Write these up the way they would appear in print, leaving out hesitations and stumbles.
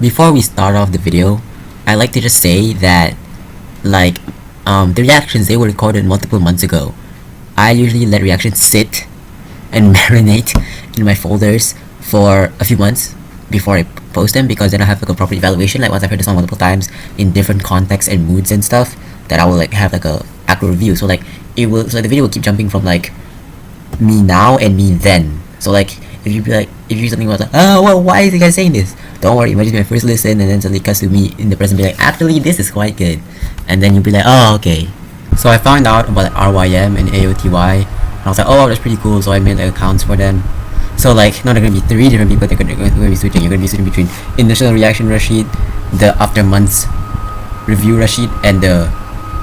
Before we start off the video, I'd like to just say that, like, the reactions, they were recorded multiple months ago. I usually let reactions sit and marinate in my folders for a few months before I post them, because then I have like a proper evaluation, like once I've heard the song multiple times in different contexts and moods and stuff, that I will like have like a accurate review. So like the video will keep jumping from like me now and me then. So like if you hear something about like, oh well, why is the guy saying this? Don't worry, it might just be my first listen, and then suddenly it cuts to me in the present be like, actually this is quite good, and then you'll be like, oh okay. So I found out about like RYM and AOTY, and I was like, oh that's pretty cool. So I made like accounts for them. So like now there are gonna be 3 different people that are gonna be switching. You're gonna be switching between initial reaction Rashid, the after months review Rashid, and the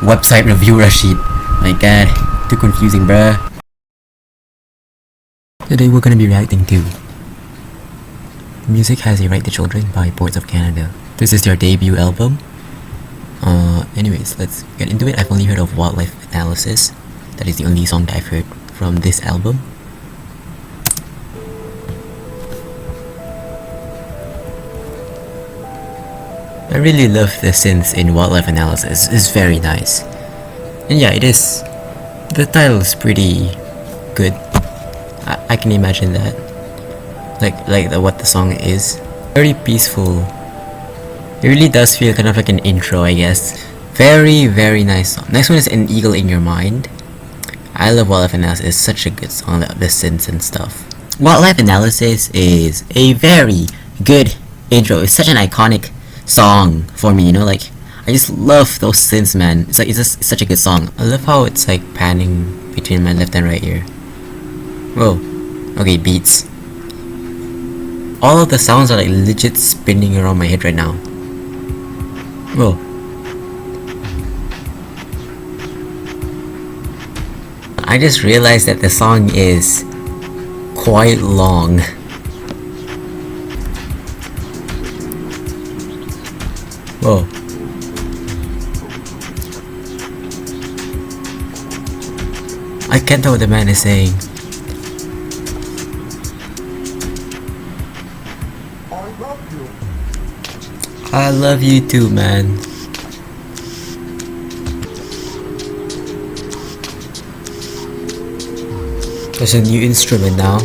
website review Rashid. My god, too confusing, bruh. Today we're gonna be reacting to Music Has a Right to Children by Boards of Canada. This is their debut album. Anyways, let's get into it. I've only heard of Wildlife Analysis. That is the only song that I've heard from this album. I really love the synths in Wildlife Analysis. It's very nice. And yeah, it is. The title is pretty good. I can imagine that. What the song is. Very peaceful. It really does feel kind of like an intro, I guess. Very, very nice song. Next one is An Eagle in Your Mind. I love Wildlife Analysis. It's such a good song, the synths and stuff. Wildlife Analysis is a very good intro. It's such an iconic song for me, you know, like I just love those synths, man. It's just such a good song. I love how it's like panning between my left and right ear. Whoa. Okay, beats. All of the sounds are like legit spinning around my head right now. Whoa. I just realized that the song is quite long. Whoa. I can't tell what the man is saying. I love you too, man. There's a new instrument now.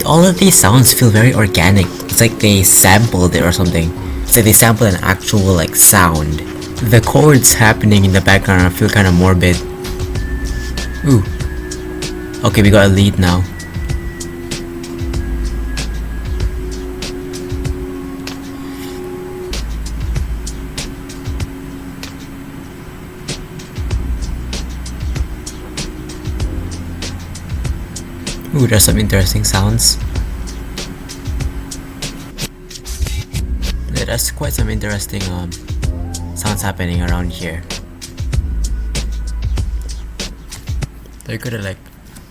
All of these sounds feel very organic. It's like they sampled it or something. It's like they sampled an actual like sound. The chords happening in the background feel kind of morbid. Ooh. Okay, we got a lead now. Ooh, there's some interesting sounds. Yeah, there's quite some interesting sounds happening around here. They're good at like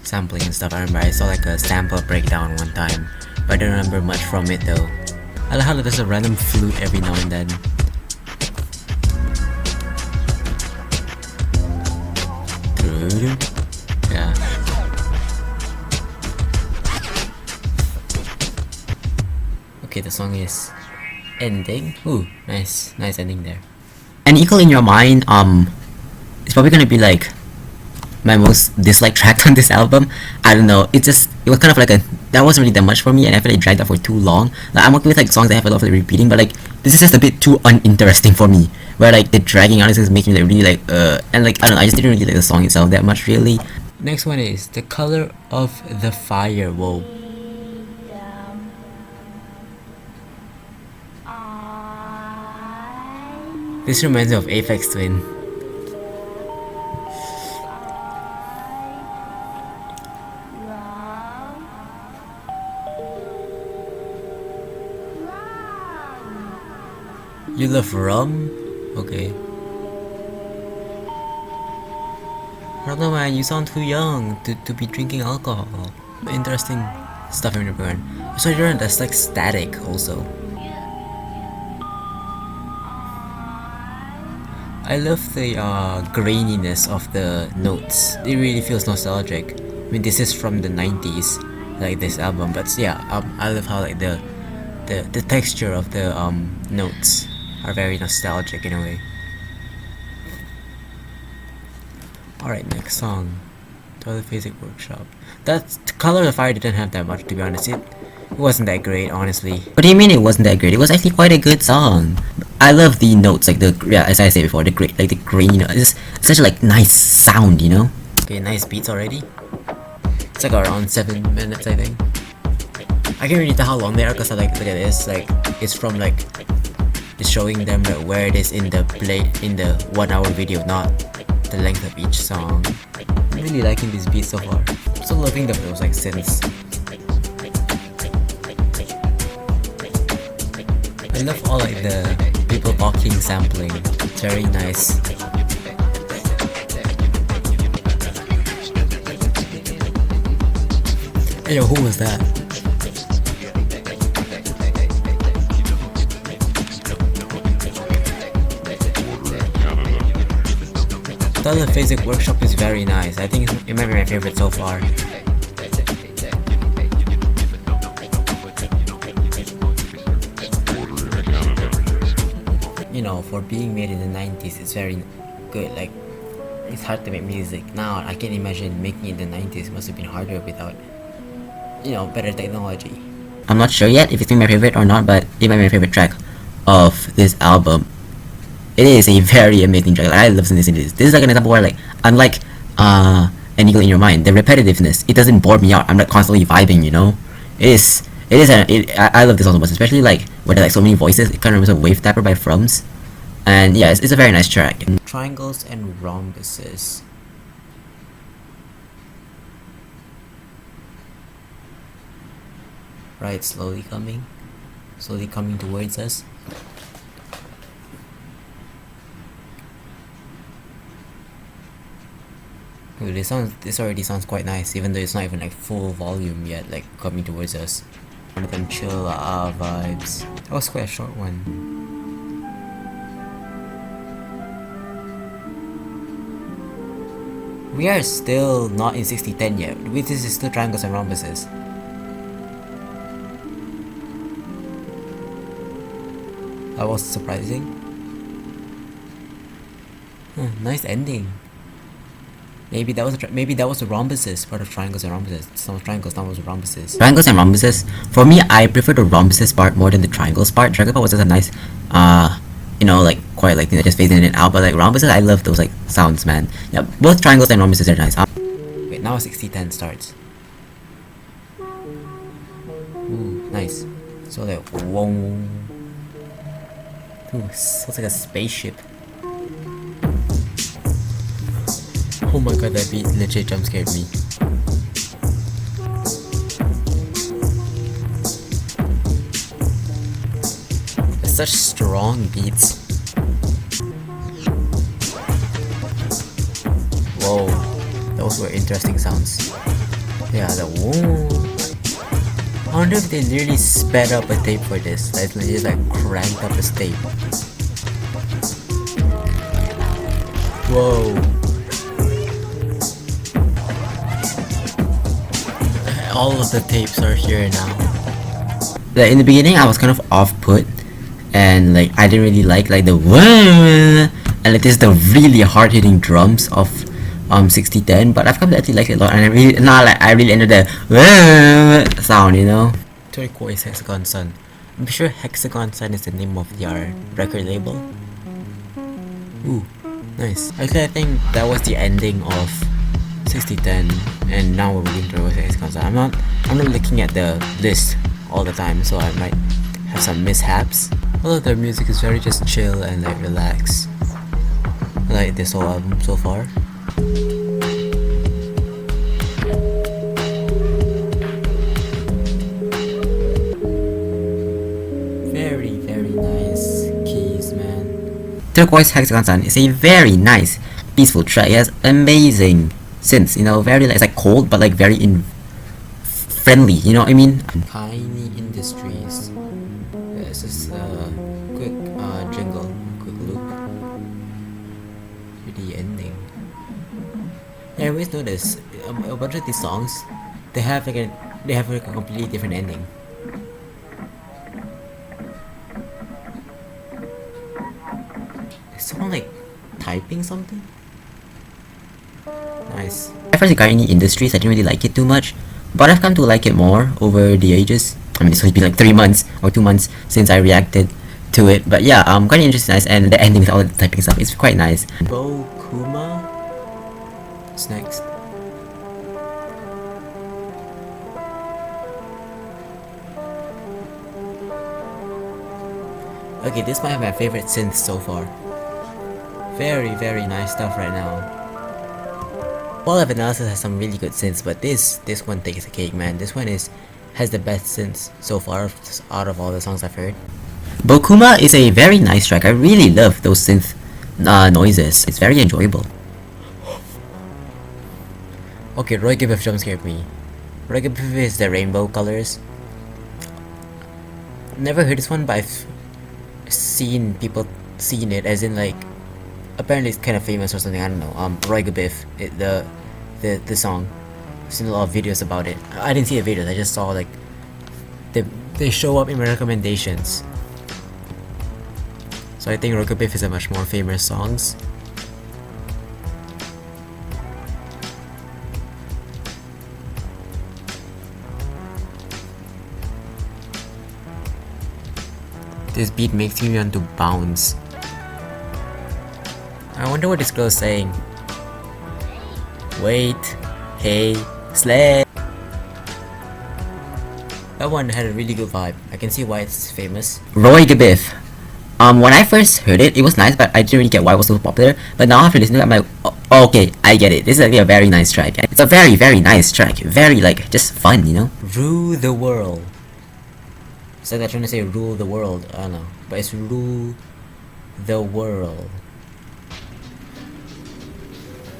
sampling and stuff. I remember I saw like a sample breakdown one time, but I don't remember much from it though. I like how there's a random flute every now and then. Yeah. Okay, the song is ending. Ooh, nice ending there. An Eagle in Your Mind, it's probably gonna be like my most disliked track on this album. I don't know, it was kind of like that wasn't really that much for me, and I feel like it dragged out for too long. Like I'm okay with like songs that have a lot of like, repeating, but like this is just a bit too uninteresting for me, where like the dragging out is making me like really like and like I don't know, I just didn't really like the song itself that much really. Next one is The Color of the Fire. Whoa. This reminds me of Aphex Twin. You love rum? Okay. I don't know, man, you sound too young to be drinking alcohol. Interesting stuff in your burn. So you're that's like static also. I love the graininess of the notes. It really feels nostalgic. I mean, this is from the 90s, like this album, but yeah, I love how like the texture of the notes are very nostalgic in a way. Alright, next song. Telephasic Workshop. That Color of Fire didn't have that much, to be honest. It wasn't that great, honestly. What do you mean it wasn't that great? It was actually quite a good song. I love the notes, like as I said before, the grain. It's such a like nice sound, you know. Okay, nice beats already. It's like around 7 minutes, I think. I can't really tell how long they are because I like look at this. Like it's from like it's showing them like where it is in the 1 hour video, not the length of each song. I'm really liking these beats so far. I'm still loving those like synths. I love all like the people talking sampling. It's very nice. Hey yo, who was that? Telephasic Workshop is very nice. I think it might be my favorite so far. You know, for being made in the 90s, it's very good. Like, it's hard to make music. Now, I can imagine making it in the 90s must have been harder without, you know, better technology. I'm not sure yet if it's my favorite or not, but it might be my favorite track of this album. It is a very amazing track. Like, I love listening to this. This is like an example where, like, unlike An Eagle in Your Mind, the repetitiveness, it doesn't bore me out. I'm like constantly vibing, you know. I love this album, especially like where there's like so many voices. It kind of reminds me of Wave Tapper by Frums, and yeah, it's a very nice track. Triangles and Rhombuses. Right, slowly coming towards us. Ooh, this already sounds quite nice, even though it's not even like full volume yet, like coming towards us. One of them chill vibes. That was quite a short one. We are still not in 6010 yet. This is still Triangles and Rhombuses. That was surprising. Nice ending. Maybe that was the Rhombuses, part of Triangles and Rhombuses. Some Triangles, now was Rhombuses. Triangles and Rhombuses. For me, I prefer the Rhombuses part more than the Triangles part. Triangles part was just a nice, you know, like quite like just phasing it out. But like Rhombuses, I love those like sounds, man. Yeah, both Triangles and Rhombuses are nice. Wait, now 6010 starts. Ooh, nice. So like, whoa. Ooh, sounds like a spaceship. Oh my god, that beat legit jump scared me. It's such strong beats. Whoa, those were interesting sounds. Yeah, the whoa. I wonder if they literally sped up a tape for this. Like they just like cranked up this tape. Whoa. All of the tapes are here now. Like in the beginning, I was kind of off-put, and like I didn't really like the whoa, and like this is the really hard-hitting drums of 6010. But I've come to actually like it a lot, and I really enjoyed the whoa sound, you know. Turquoise Hexagon Sun. I'm sure Hexagon Sun is the name of their record label. Ooh, nice. Actually, I think that was the ending of 6010, and now we're moving to Turquoise Hexagon Sun. I'm not looking at the list all the time, so I might have some mishaps. Although their music is very just chill and like relax. I like this whole album so far. Very, very nice keys, man. Turquoise Hexagon Sun is a very nice, peaceful track. It has amazing synths, you know, very like, it's like cold but like very friendly, you know what I mean? Kaini Industries. This is a quick jingle, quick loop. I always notice a bunch of these songs, they have like a completely different ending. Is someone like typing something? Nice. At first, Kaini Industries, I didn't really like it too much, but I've come to like it more over the ages. I mean, it's only been like 3 months or 2 months since I reacted to it, but yeah, Kaini Industries is nice, and the ending with all the typing stuff is quite nice. Bocuma. What's next? Okay, this might be my favorite synth so far. Very, very nice stuff right now. All of Analysis has some really good synths, but this one takes the cake, man. This one has the best synths so far out of all the songs I've heard. Bocuma is a very nice track. I really love those synth noises. It's very enjoyable. Okay, Roygbiv jump scared me. Roygbiv is the rainbow colors. Never heard this one, but I've seen people seen it, as in like, apparently it's kind of famous or something. I don't know. Roygbiv, the song. I've seen a lot of videos about it. I didn't see the videos. I just saw like they show up in my recommendations. So I think Roygbiv is a much more famous songs. This beat makes me want to bounce. I wonder what this girl is saying. Wait, hey, slay. That one had a really good vibe. I can see why it's famous. Roygbiv. When I first heard it, it was nice, but I didn't really get why it was so popular. But now after listening, I'm like, oh, okay, I get it. This is actually a very nice track. It's a very, very nice track. Very, like, just fun, you know? Rue the Whirl. It's like they're trying to say rule the world. I don't know. But it's Rue the Whirl.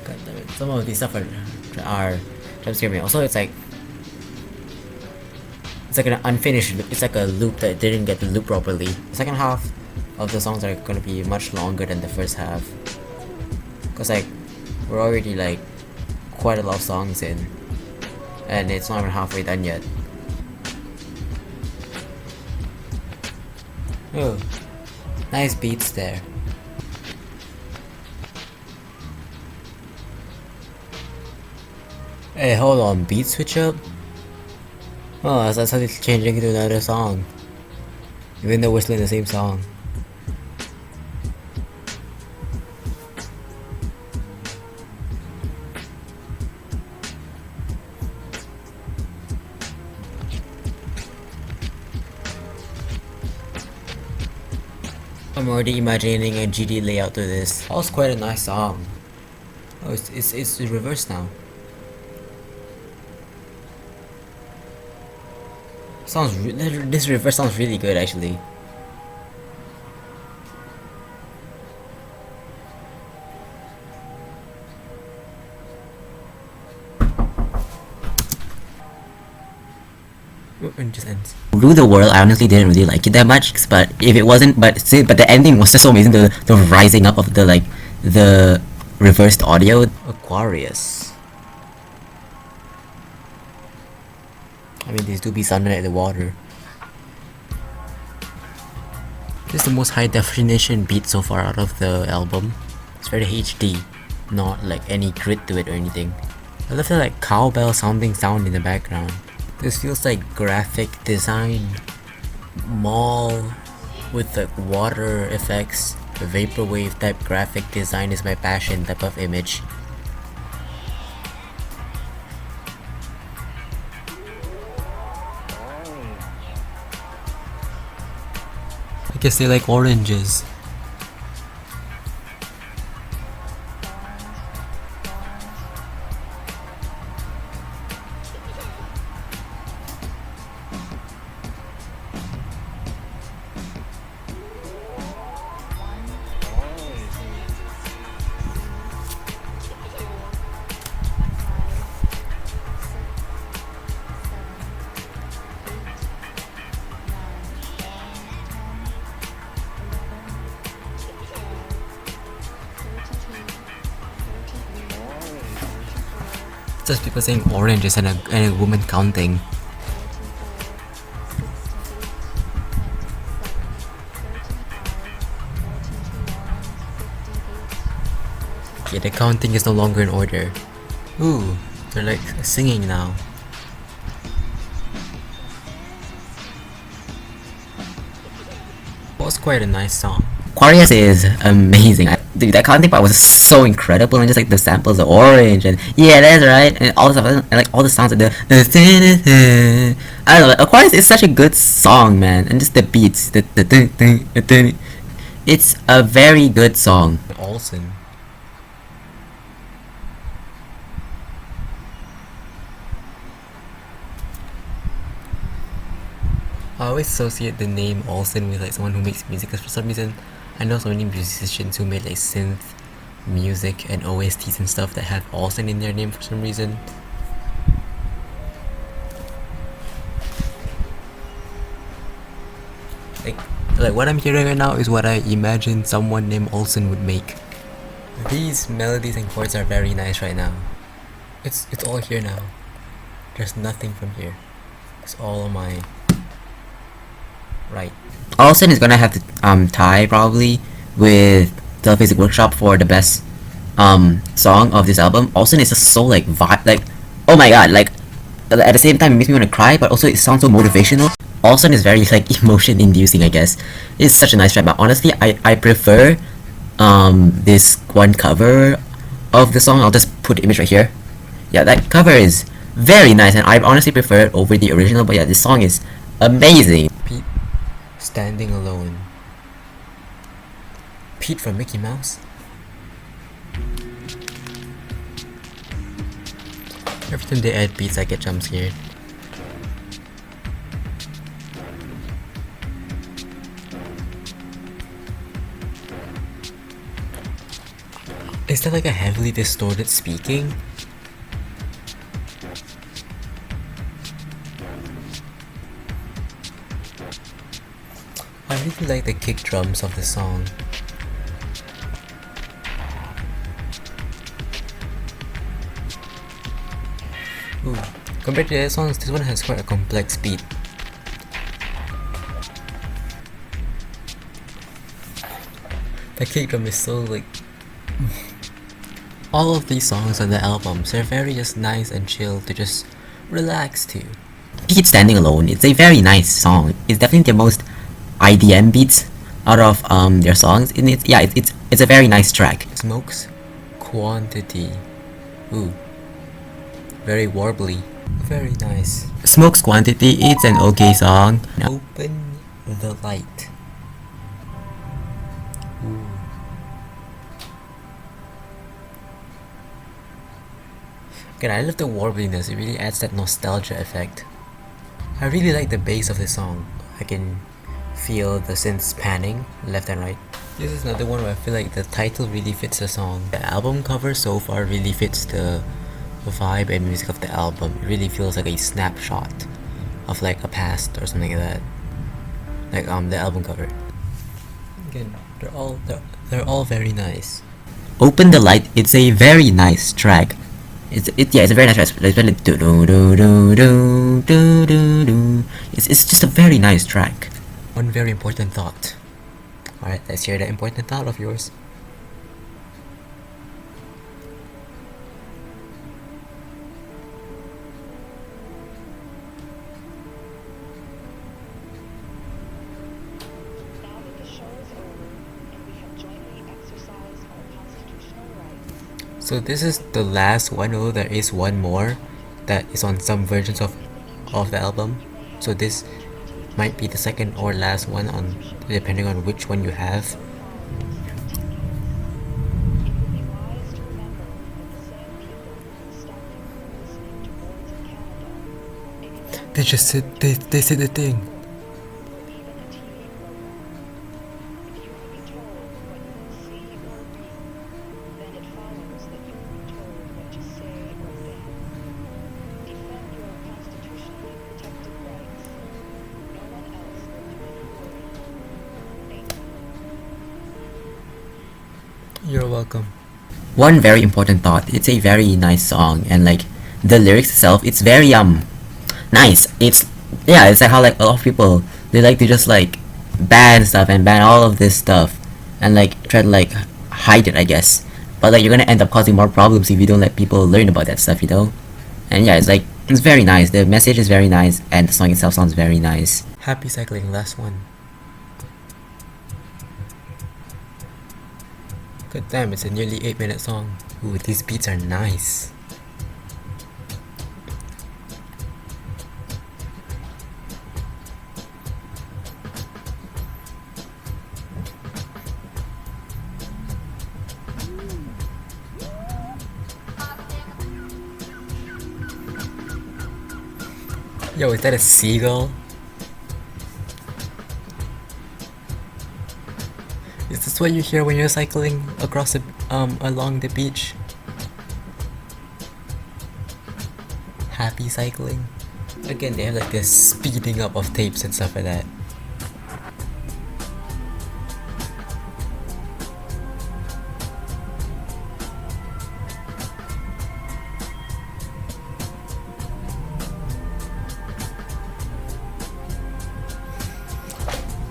God damn it. Some of these stuff are trying to scare me. Also, it's like an unfinished loop. It's like a loop that didn't get the loop properly. The second half of the songs are gonna be much longer than the first half. Cause like, we're already like quite a lot of songs in. And it's not even halfway done yet. Oh, nice beats there. Hey, hold on, beat switch up? Oh, that's how it's changing to another song. Even though we're still in the same song. I'm already imagining a GD layout to this. That was quite a nice song. Oh, it's reversed now. This reverse sounds really good actually. It just ends. Rue the Whirl, I honestly didn't really like it that much, but if it wasn't, but the ending was just so amazing. The rising up of the reversed audio. Aquarius. I mean, these do be sounding like the water. This is the most high definition beat so far out of the album. It's very HD, not like any grit to it or anything. I love the like cowbell sounding sound in the background. This feels like graphic design mall with like water effects. The vaporwave type graphic design is my passion type of image. I guess they like oranges. Just people saying oranges and a woman counting. Okay, the counting is no longer in order. Ooh, they're like singing now. It was quite a nice song. Aquarius is amazing. Dude, that counting part was so incredible, and just like the samples of orange and yeah, that's right, and all the stuff, and like all the sounds of the I don't know. Aquarius is such a good song, man, and just the beats, it's a very good song. Olson. I always associate the name Olson with like someone who makes music, because for some reason I know so many musicians who made like synth music and OSTs and stuff that have Olson in their name for some reason. Like what I'm hearing right now is what I imagine someone named Olson would make. These melodies and chords are very nice right now. It's all here now. There's nothing from here. It's all on my right. Olson is gonna have to tie probably with Telephasic Workshop for the best song of this album. Olson is just so like like oh my god, like at the same time it makes me want to cry, but also it sounds so motivational. Olson is very like emotion inducing, I guess. It's such a nice track, but honestly I prefer this one cover of the song. I'll just put the image right here. Yeah, that cover is very nice, and I honestly prefer it over the original, but yeah, this song is amazing. Pete standing alone. Pete from Mickey Mouse. Every time they add beats, I get jump scared. Is that like a heavily distorted speaking? I really like the kick drums of the song. Ooh, compared to the other songs, this one has quite a complex beat. The kick drum is so like... All of these songs on the albums are very just nice and chill to just relax to. Pete Standing Alone, it's a very nice song. It's definitely the most IDM beats out of their songs, and it's a very nice track. Smokes Quantity. Ooh, very warbly, very nice. Smokes Quantity, it's an okay song. Open the Light. Ooh. Again, I love the warbliness. It really adds that nostalgia effect. I really like the bass of the song. I can feel the synths panning left and right. This is another one where I feel like the title really fits the song. The album cover so far really fits the vibe and music of the album. It really feels like a snapshot of like a past or something like that. Like the album cover. Again, they're all very nice. Open the Light, it's a very nice track. It's a very nice track. It's just a very nice track. One very important thought. Alright, let's hear the important thought of yours. Now that the show is over and we have jointly exercised our constitutional rights. So this is the last one, although there is one more that is on some versions of the album. So this might be the second or last one, on depending on which one you have. It would be wise to remember that the same people who stopped you from listening to Boards of Canada, They just said they said the thing. or even a TV program. If you can be told what you will see or read, then it follows that you will be told what to say or think. Defend your constitutionally protected rights. No one else will do it for you. Thank you. You're welcome. One very important thought. It's a very nice song, and like the lyrics itself, it's very nice. It's like how like a lot of people, they like to just like ban stuff and ban all of this stuff and like try to like hide it, I guess. But like you're gonna end up causing more problems if you don't let people learn about that stuff, you know? And yeah, it's very nice. The message is very nice and the song itself sounds very nice. Happy cycling, last one. God damn, it's a nearly 8-minute song. Ooh, these beats are nice. Yo, is that a seagull? Is this what you hear when you're cycling across the, along the beach? Happy cycling. Again, they have like this speeding up of tapes and stuff like that.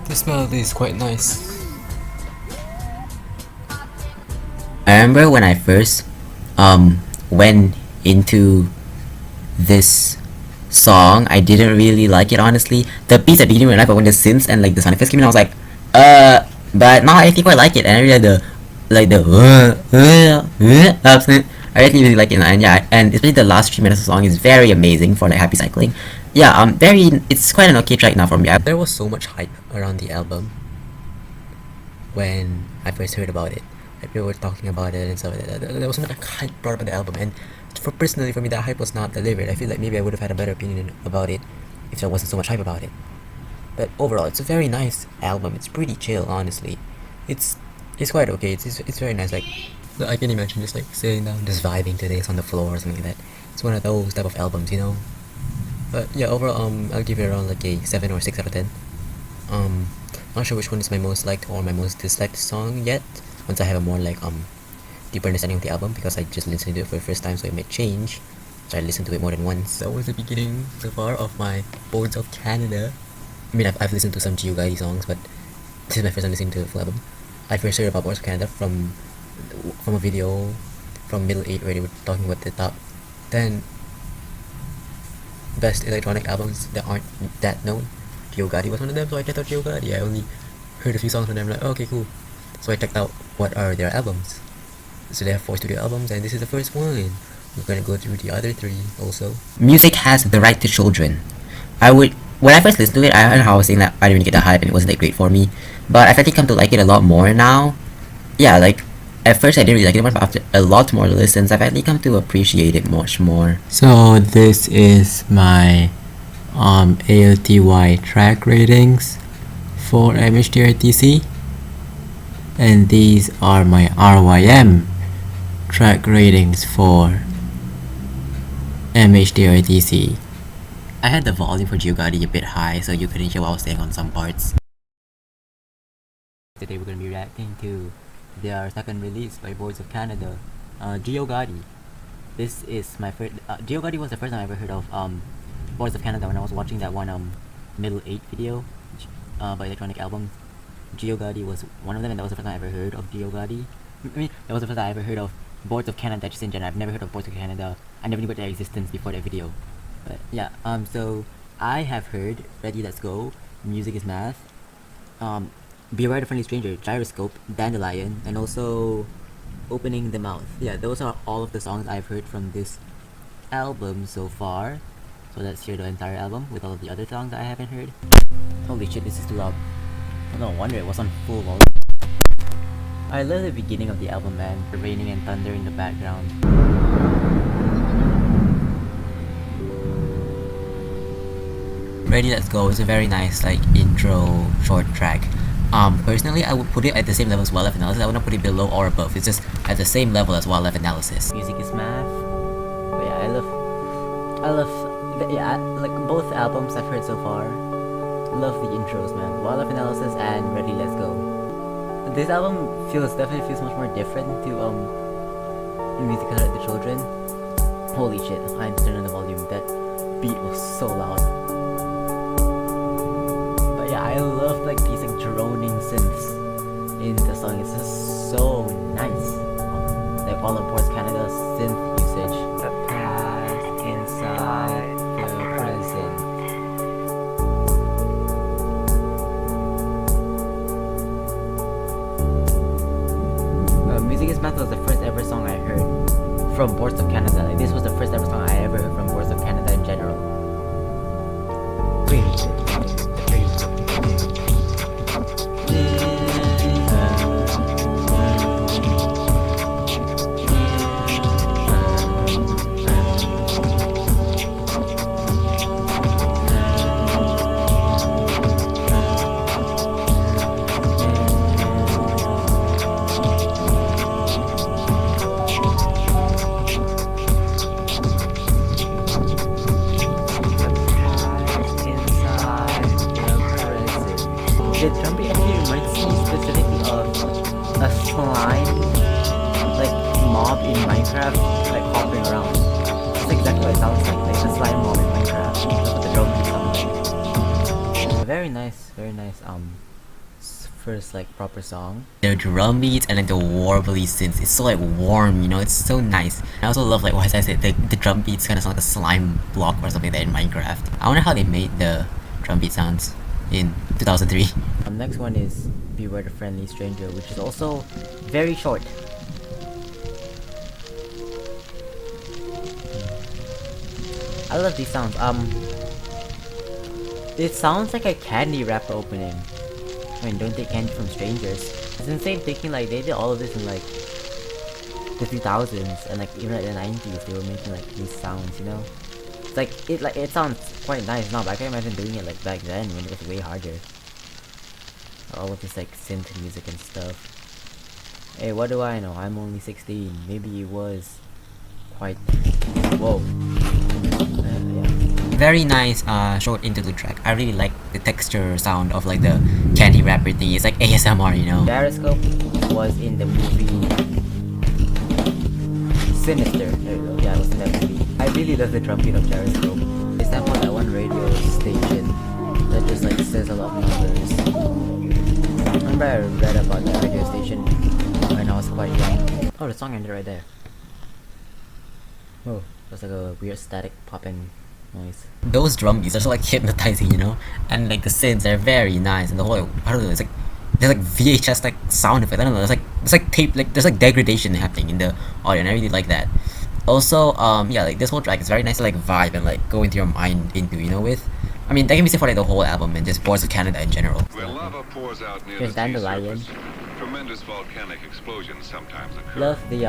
This melody is quite nice. I remember when I first went into this song, I didn't really like it, honestly. The beats I didn't really like, but when the synths and like the sound effects came in, I was like, but now I actually quite like it, and I really like the I actually really like it, and yeah, and especially the last 3 minutes of the song is very amazing for like happy cycling. Yeah, it's quite an okay track now for me. There was so much hype around the album when I first heard about it. Like people were talking about it and stuff like that. There was so much hype brought up about the album, and personally for me, that hype was not delivered. I feel like maybe I would have had a better opinion about it if there wasn't so much hype about it. But overall, it's a very nice album. It's pretty chill, honestly. It's quite okay. It's very nice. Like I can imagine just like sitting down, just vibing to this on the floor or something like that. It's one of those type of albums, you know. But yeah, overall, I'll give it around like a 7 or 6 out of 10. Not sure which one is my most liked or my most disliked song yet. Once I have a more like deeper understanding of the album, because I just listened to it for the first time, so it may change. So I listened to it more than once. That was the beginning so far of my Boards of Canada. I mean, I've listened to some Geogaddi songs, but this is my first time listening to the full album. I first heard about Boards of Canada from a video from Middle 8 where they were talking about the top 10 best electronic albums that aren't that known. Geogaddi was one of them, so I checked out Geogaddi. I only heard a few songs from them, like, oh, okay, cool. So I checked out what are their albums. So they have 4 studio albums, and this is the first one. We're gonna go through the other 3 also. Music has the right to children. When I first listened to it, I was saying that I didn't really get the hype and it wasn't that great for me. But I've actually come to like it a lot more now. Yeah, like at first I didn't really like it much, but after a lot more listens, I've actually come to appreciate it much more. So this is my AOTY track ratings for MHTRTC, and these are my RYM track ratings for MHTRTC. I had the volume for Geogaddi a bit high, so you couldn't hear what I was saying on some parts. Today we're going to be reacting to their second release by Boards of Canada, Geogaddi. This is my first. Geogaddi was the first time I ever heard of Boards of Canada when I was watching that one Middle 8 video by Electronic Albums. Geogaddi was one of them, and that was the first time I ever heard of Geogaddi. I mean, that was the first time I ever heard of Boards of Canada just in general. I've never heard of Boards of Canada. I never knew about their existence before that video. But yeah, so I have heard Ready Let's Go, Music is Math, Beware the Friendly Stranger, Gyroscope, Dandelion, and also Opening the Mouth. Yeah, those are all of the songs I've heard from this album so far. So let's hear the entire album with all of the other songs I haven't heard. Holy shit, this is too loud. No wonder it was on full volume. I love the beginning of the album, man. The raining and thunder in the background. Ready Let's Go is a very nice like intro short track. Personally I would put it at the same level as Wildlife Analysis. I wouldn't put it below or above. It's just at the same level as Wildlife Analysis. Music is Math. But yeah, I love like both albums I've heard so far. Love the intros, man. Wildlife Analysis and Ready Let's Go. This album definitely feels much more different to Music Connected to Children. Holy shit, I'm starting very nice, first like proper song. The drum beats and like the warbly synths, it's so like warm, you know, it's so nice. I also love like what I said, the drum beats kind of sound like a slime block or something like that in Minecraft. I wonder how they made the drum beat sounds in 2003. Next one is Beware the Friendly Stranger, which is also very short. I love these sounds. It sounds like a candy wrapper opening. I mean, don't take candy from strangers. It's insane thinking like they did all of this in like the 2000s and like even like the 90s they were making like these sounds, you know? It's like it sounds quite nice now, but I can imagine doing it like back then when it was way harder. All of this like synth music and stuff. Hey, what do I know? I'm only 16. Maybe it was quite... Whoa. Yeah. Very nice short interlude track. I really like the texture sound of like the candy wrapper thing. It's like ASMR, you know. Gyroscope was in the movie Sinister. There you go. Yeah, it was in that movie. I really love the drum beat of Gyroscope. They sampled that one radio station that just like says a lot of numbers. I remember I read about that radio station when I was quite young. Oh, the song ended right there. Oh, that's like a weird static popping noise. Those drum beats are so like hypnotizing, you know, and like the synths are very nice, and the whole like, I don't know, it's like there's like VHS like sound effect. I don't know, it's like tape, like there's like degradation happening in the audio, and I really like that. Also, yeah, like this whole track is very nice to like vibe and like go into your mind into, you know, with. I mean, that can be said for like the whole album and just Boards of Canada in general. Where lava pours out near There's the sea Dandelion. surface, tremendous volcanic explosions sometimes occur. Love the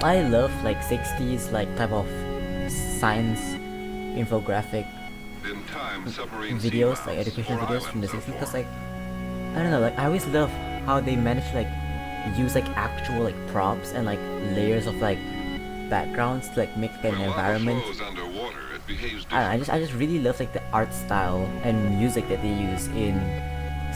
I love like 60s like type of science infographic In time, submarine videos, sea like mounts education or videos from the islands 60s, are because formed. like I don't know, like I always love how they manage to like use like actual like props and like layers of like backgrounds to like make like, an When lava environment. flows underwater, it behaves I differently. just really love like the art style and music that they use in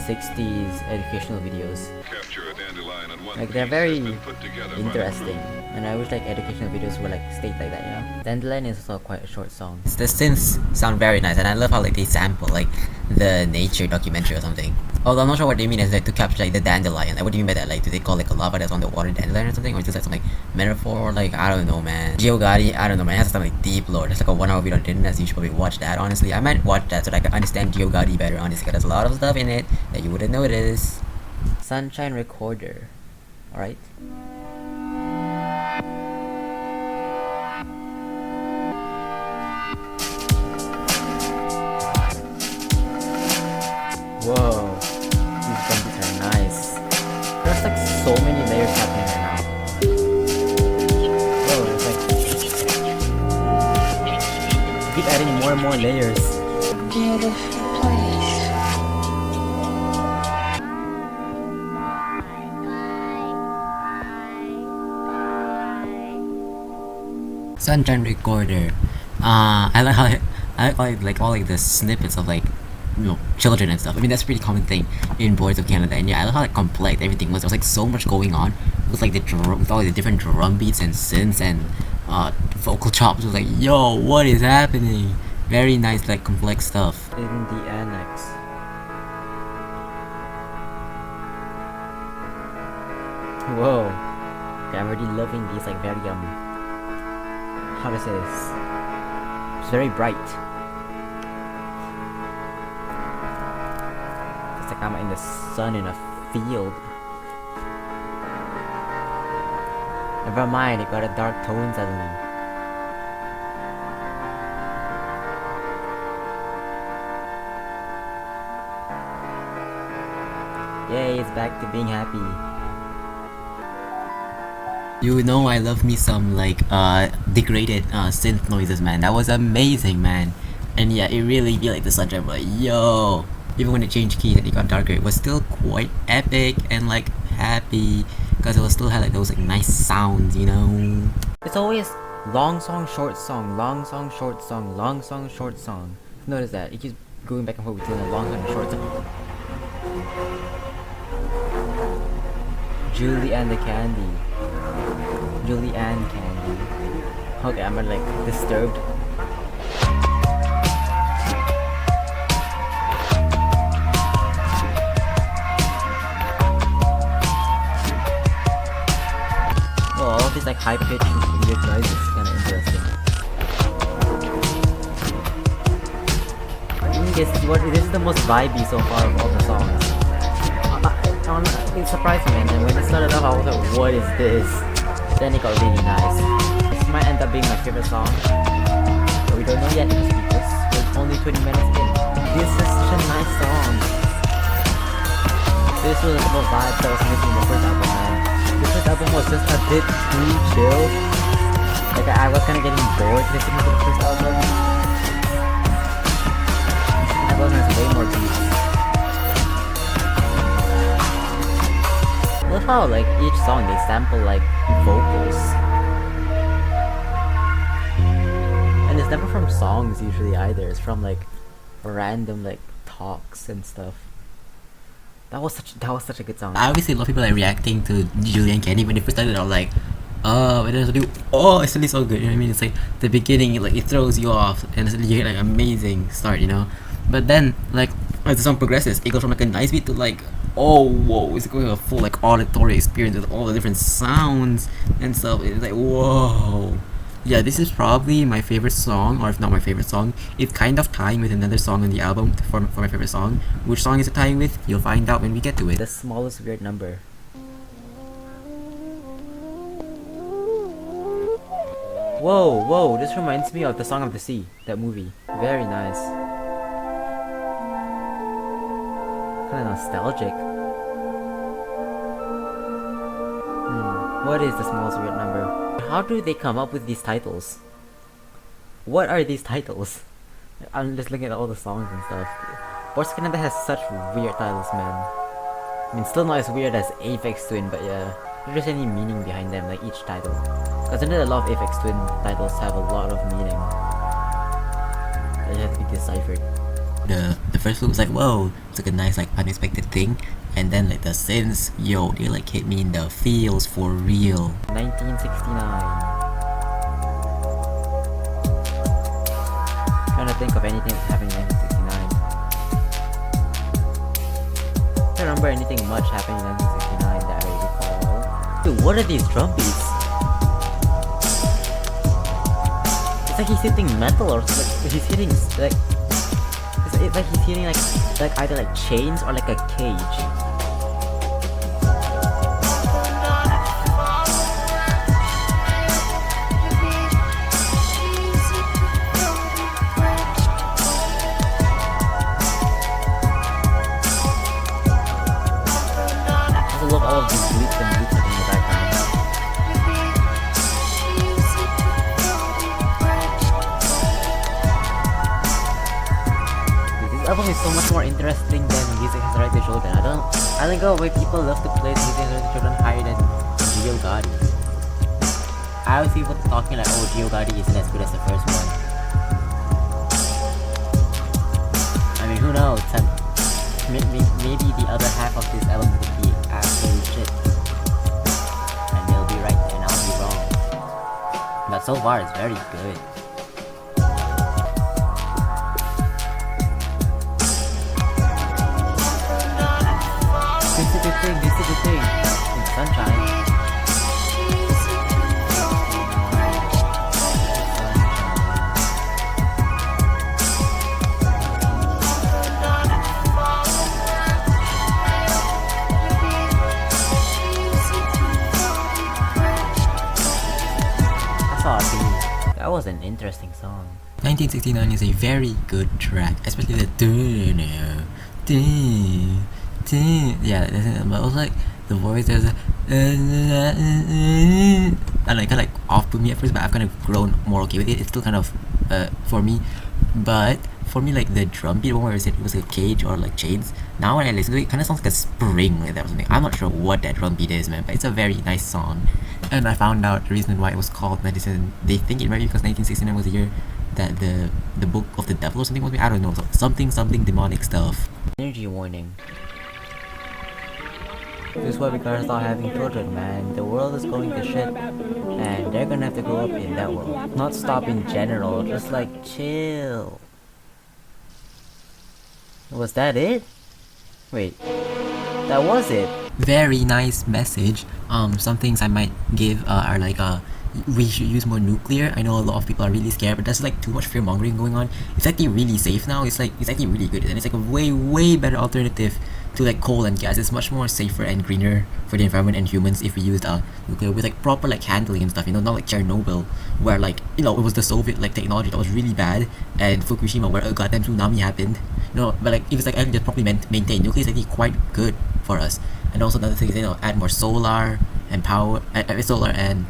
60s educational videos. Capture a dandelion in one Like they're piece very has been put together by the interesting, crew. and I wish like educational videos were like stayed like that, you know. Dandelion is also quite a short song. The synths sound very nice, and I love how like they sample like the nature documentary or something. Although I'm not sure what they mean is like to capture like the dandelion. Like what do you mean by that? Like do they call like a lava that's on the water dandelion or something, or just like some like metaphor? Or, like I don't know, man. Geogaddi, I don't know, man. It has some like deep lore. There's like a 1 hour video on the internet, so you should probably watch that. Honestly, I might watch that so that I can understand Geogaddi better. Honestly, 'cause there's a lot of stuff in it that you wouldn't notice. Sunshine Recorder. Alright. Whoa. These drumbeats are nice. There's like so many layers happening right now. Whoa, there's like keep adding more and more layers. Beautiful place. Sunshine Recorder. I like how I like all like the snippets of like, you know, children and stuff. I mean that's a pretty common thing in Boards of Canada, and yeah, I love how like complex everything was. There was like so much going on with like with all the different drum beats and synths and vocal chops. It was like, yo, what is happening? Very nice, like complex stuff. In the Annexe. Whoa. Okay, I'm already loving these like very how to say this? It's very bright. It's like I'm in the sun in a field. Never mind, it got a dark tone suddenly. Yay, it's back to being happy. You know I love me some like degraded synth noises, man. That was amazing, man. And yeah, it really be like the sunshine, but like, yo, even when it changed keys and it got darker, it was still quite epic and like happy, because it was still had like those like nice sounds, you know. It's always long song, short song, long song, short song, long song, short song. Notice that it keeps going back and forth between a long song and a short song. Julie and the Candy. Julie and Candy. Okay, I'm like disturbed. these like high-pitched weird noises. It's kind of interesting. This is the most vibey so far of all the songs. It surprised me, and then when it started off, I was like, what is this? Then it got really nice. This might end up being my favorite song, but we don't know yet because we're only 20 minutes in. This is such a nice song. This was the vibe that was missing in the first album, man. The first album was just a bit too chill. Like, I was kind of getting bored listening to the first album. The second album has way more beats. I love how, like, each song they sample, like, vocals. And it's never from songs usually either. It's from, like, random, like, talks and stuff. That was such a good song. I obviously love people like reacting to Julia and Kenny when they first started out, like, oh, and then do, oh, it's really so good, you know what I mean? It's like the beginning, like, it throws you off, and you get like amazing start, you know. But then, like, as the song progresses, it goes from like a nice beat to like, oh, whoa, it's going a full like auditory experience with all the different sounds and stuff. It's like, whoa. Yeah, this is probably my favorite song, or if not my favorite song. It's kind of tying with another song on the album for my favorite song. Which song is it tying with? You'll find out when we get to it. The smallest weird number. Whoa, this reminds me of the Song of the Sea, that movie. Very nice. Kinda nostalgic. What is the smallest weird number? How do they come up with these titles? What are these titles? I'm just looking at all the songs and stuff. Boys Canada has such weird titles, man. I mean, still not as weird as Aphex Twin, but yeah. If there's any meaning behind them, like each title. Because I know a lot of Aphex Twin titles have a lot of meaning. They have to be deciphered. The first one was like, whoa, it's like a nice like unexpected thing, and then like the synths, yo, they like hit me in the feels for real. 1969. Trying to think of anything that happened in 1969. I don't remember anything much happening in 1969 that I recall. Dude, what are these drum beats? It's like he's hitting metal or something. He's hitting like. It's like he's hitting like either like chains or like a cage. I love all of these bleeps and loops in the background. This album is so much more interesting than Music Has Arrived at Shogun. I don't know why people love to play Music Has Arrived at Shogun higher than Geogaddi. I always see people talking like, oh, Geogaddi isn't as good as the first one. I mean, who knows? Maybe the other half of this album could be absolute shit. And they'll be right and I'll be wrong. But so far, it's very good. This is the thing. In Sunshine. That's all I think. That was an interesting song. 1969 is a very good track, especially the yeah, but also like the voice, there's a and like kind of like off put me at first, but I've kind of grown more okay with it. It's still kind of for me, but for me like the drum beat one where it was a cage or like chains. Now when I listen to it, it kind of sounds like a spring like that or something. I'm not sure what that drum beat is, man, but it's a very nice song. And I found out the reason why it was called 1969. They think it might be because 1969 was the year that the book of the devil or something was made. I don't know, so something demonic stuff. Energy warning. This is why we gotta start having children, man. The world is going to shit, and they're gonna have to grow up in that world. Not stop in general, just like chill. Was that it? Wait, that was it. Very nice message Some things I might give are like we should use more nuclear. I know a lot of people are really scared, but that's like too much fear mongering going on. It's actually really safe now. It's actually really good, and it's like a way better alternative to like coal and gas. It's much more safer and greener for the environment and humans if we used nuclear with like proper like handling and stuff, you know, not like Chernobyl where like, you know, it was the Soviet like technology that was really bad, and Fukushima where a goddamn tsunami happened, you know. But like if it's like actually just properly maintained, nuclear is actually quite good for us. And also another thing is, you know, add more solar and power, solar and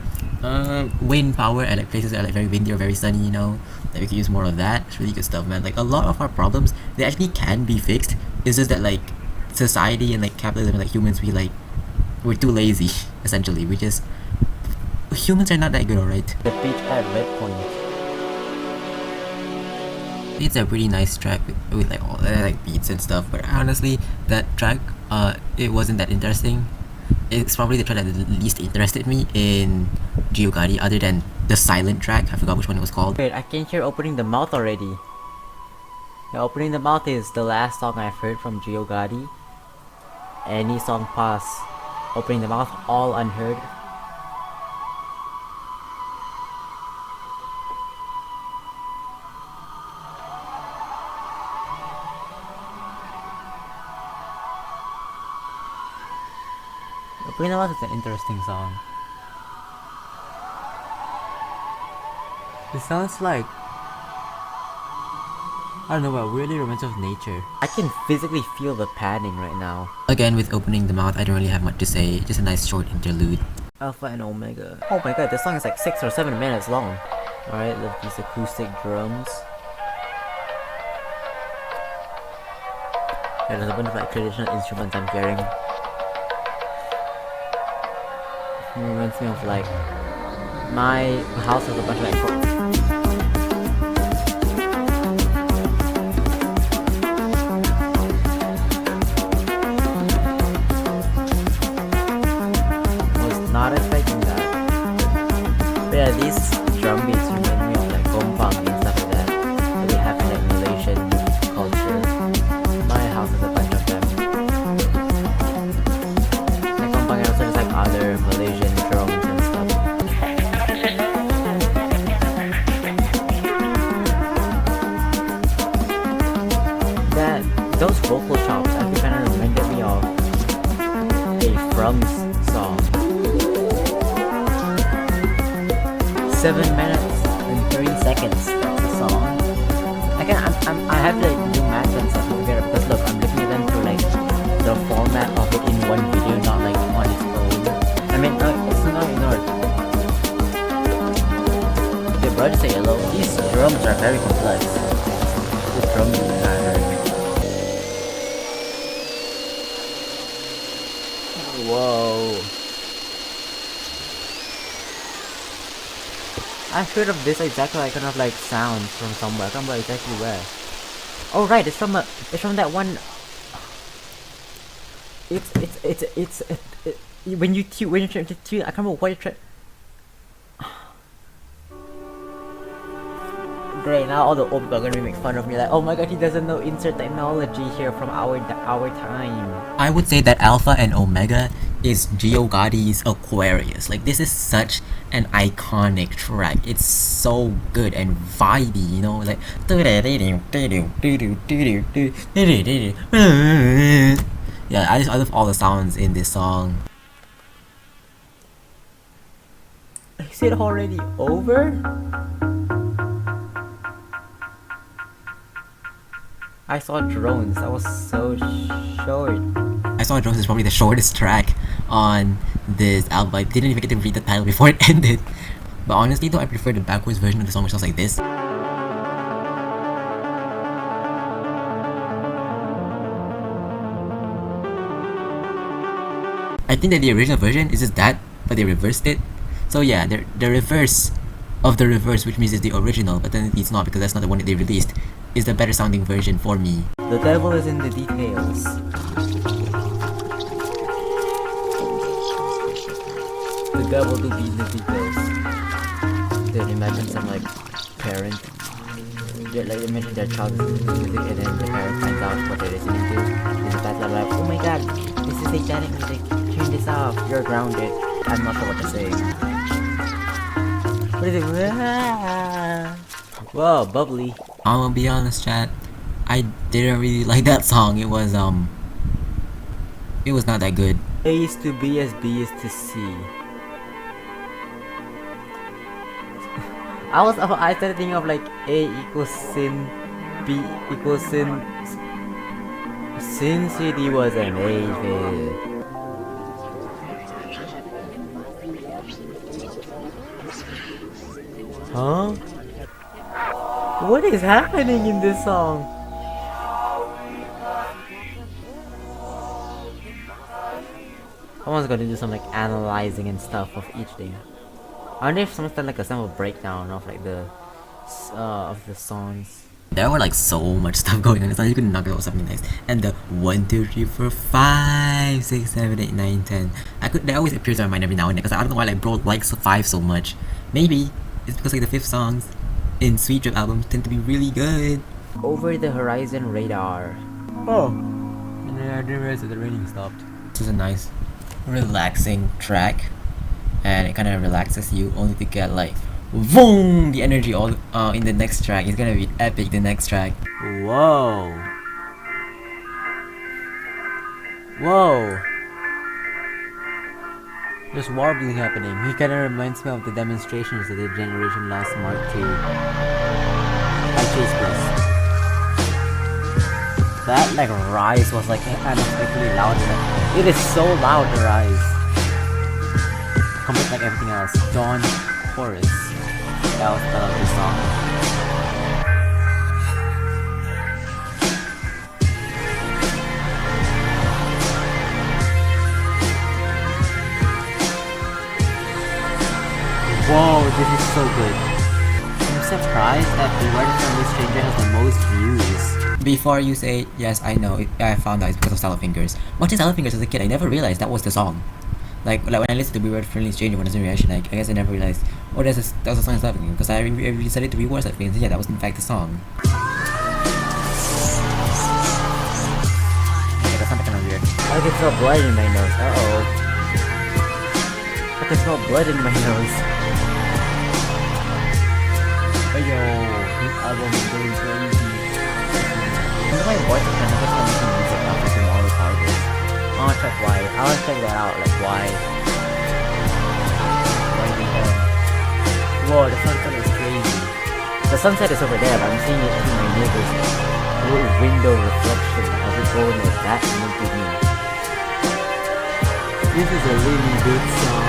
wind power at like places that are like very windy or very sunny, you know, that we can use more of that. It's really good stuff, man. Like a lot of our problems, they actually can be fixed. It's just that like society and like capitalism and like humans, we're too lazy, essentially. Humans are not that good, alright? The Beach At Redpoint. It's a pretty nice track with like all like beats and stuff, but honestly that track it wasn't that interesting. It's probably the track that least interested me in Geogaddi, other than the silent track. I forgot which one it was called. Wait, I can hear Opening the Mouth already. Yeah, Opening the Mouth is the last song I've heard from Geogaddi. Any song past Opening the Mouth, all unheard. Opening the Mouth is an interesting song. It sounds like, I don't know, but weirdly reminiscent of nature. I can physically feel the padding right now. Again, with Opening the Mouth, I don't really have much to say. Just a nice short interlude. Alpha and Omega. Oh my god, this song is like 6 or 7 minutes long. Alright, love these acoustic drums. Yeah, there's a bunch of like traditional instruments I'm hearing. It reminds me of like my house has a bunch of like not expecting that. But yeah, these drum beats remind me of like gombang and stuff like that. That they have in like Malaysian culture. My house has a bunch of them. Like gombang and also just like other Malaysian drums and stuff. Those vocal chops actually kind of reminded me of a Frums song. 7 minutes and 3 seconds. That's the song. I have to like do math and stuff over here because look, I'm looking at them through like the format of it in one video, not like on its own. I mean, it's not ignored. Okay, bro, just say hello. These drums are very complex. The drums are. Whoa. I've heard of this exactly like kind of like sounds from somewhere. I can't remember exactly where. Oh right, it's from that one. It's when you try to tune. I can't remember what you try. Great, now all the old people are gonna make fun of me like, oh my god, he doesn't know insert technology here from our time. I would say that Alpha and Omega is Geogaddi's Aquarius. Like, this is such an iconic track. It's so good and vibey, you know, like yeah, I love all the sounds in this song. Is it already over? I saw drones. That was so short. I saw Drones is probably the shortest track on this album. I didn't even get to read the title before it ended. But honestly though, I prefer the backwards version of the song, which sounds like this. I think that the original version is just that, but they reversed it. So yeah, the reverse of the reverse, which means it's the original, but then it's not because that's not the one that they released, is the better sounding version for me. The devil is in the details. The devil do be in the details. Then imagine some like parent, like imagine their child is listening to music and then the parent finds out what they're listening to. And the parents are like, oh my god, this is satanic music, turn this off, you're grounded. I'm not sure what they're saying. What is it? Whoa, bubbly. I'm gonna be honest, chat. I didn't really like that song. It was not that good. A is to B as B is to C. I started thinking of like A equals sin, B equals sin. Sin City was amazing. Huh? What is happening in this song? Someone's gonna do some like analyzing and stuff of each thing. I wonder if someone's done like a sample breakdown of like the songs. There were like so much stuff going on. It's like you could knock it out something next. And the 1, 2, 3, 4, 5, 6, 7, 8, 9, 10. That always appears in my mind every now and then because I don't know why like bro likes 5 so much. Maybe it's because like the 5th songs in Sweet Drip albums tend to be really good. Over the Horizon Radar. Oh. And then I didn't realize that the raining stopped. This is a nice relaxing track. And it kind of relaxes you only to get like boom, the energy all in the next track. It's gonna be epic, the next track. Whoa. Whoa. There's warbling happening. He kinda reminds me of the demonstrations that the Generation last Mark II. By Chase Please. That like rise was like unexpectedly loud. It is so loud, the rise. Compared to like everything else. Dawn Chorus. That was the lovely song. Whoa, this is so good. I'm surprised that the Word Friendly Stranger has the most views. Before you say, yes, I know, I found out it's because of Salad Fingers. Watching Salad Fingers as a kid, I never realized that was the song. Like when I listened to Beware Friendly Stranger when I was in reaction, I guess I never realized, oh, that was a song Salad Fingers, because I decided to rewatch that thing, and yeah, that was in fact the song. Okay, that sounded kind of weird. I can smell blood in my nose. Uh-oh. I can smell blood in my nose. Oh, yo, this album is going crazy. You know my voice is kind of just making music after seeing all these titles. I wanna check why. I wanna check that out, like why. Why the hell? Whoa, the sunset is crazy. The sunset is over there, but I'm seeing it through my neighbor's little window reflection. I'll be going like that and look at me. This is a really good song.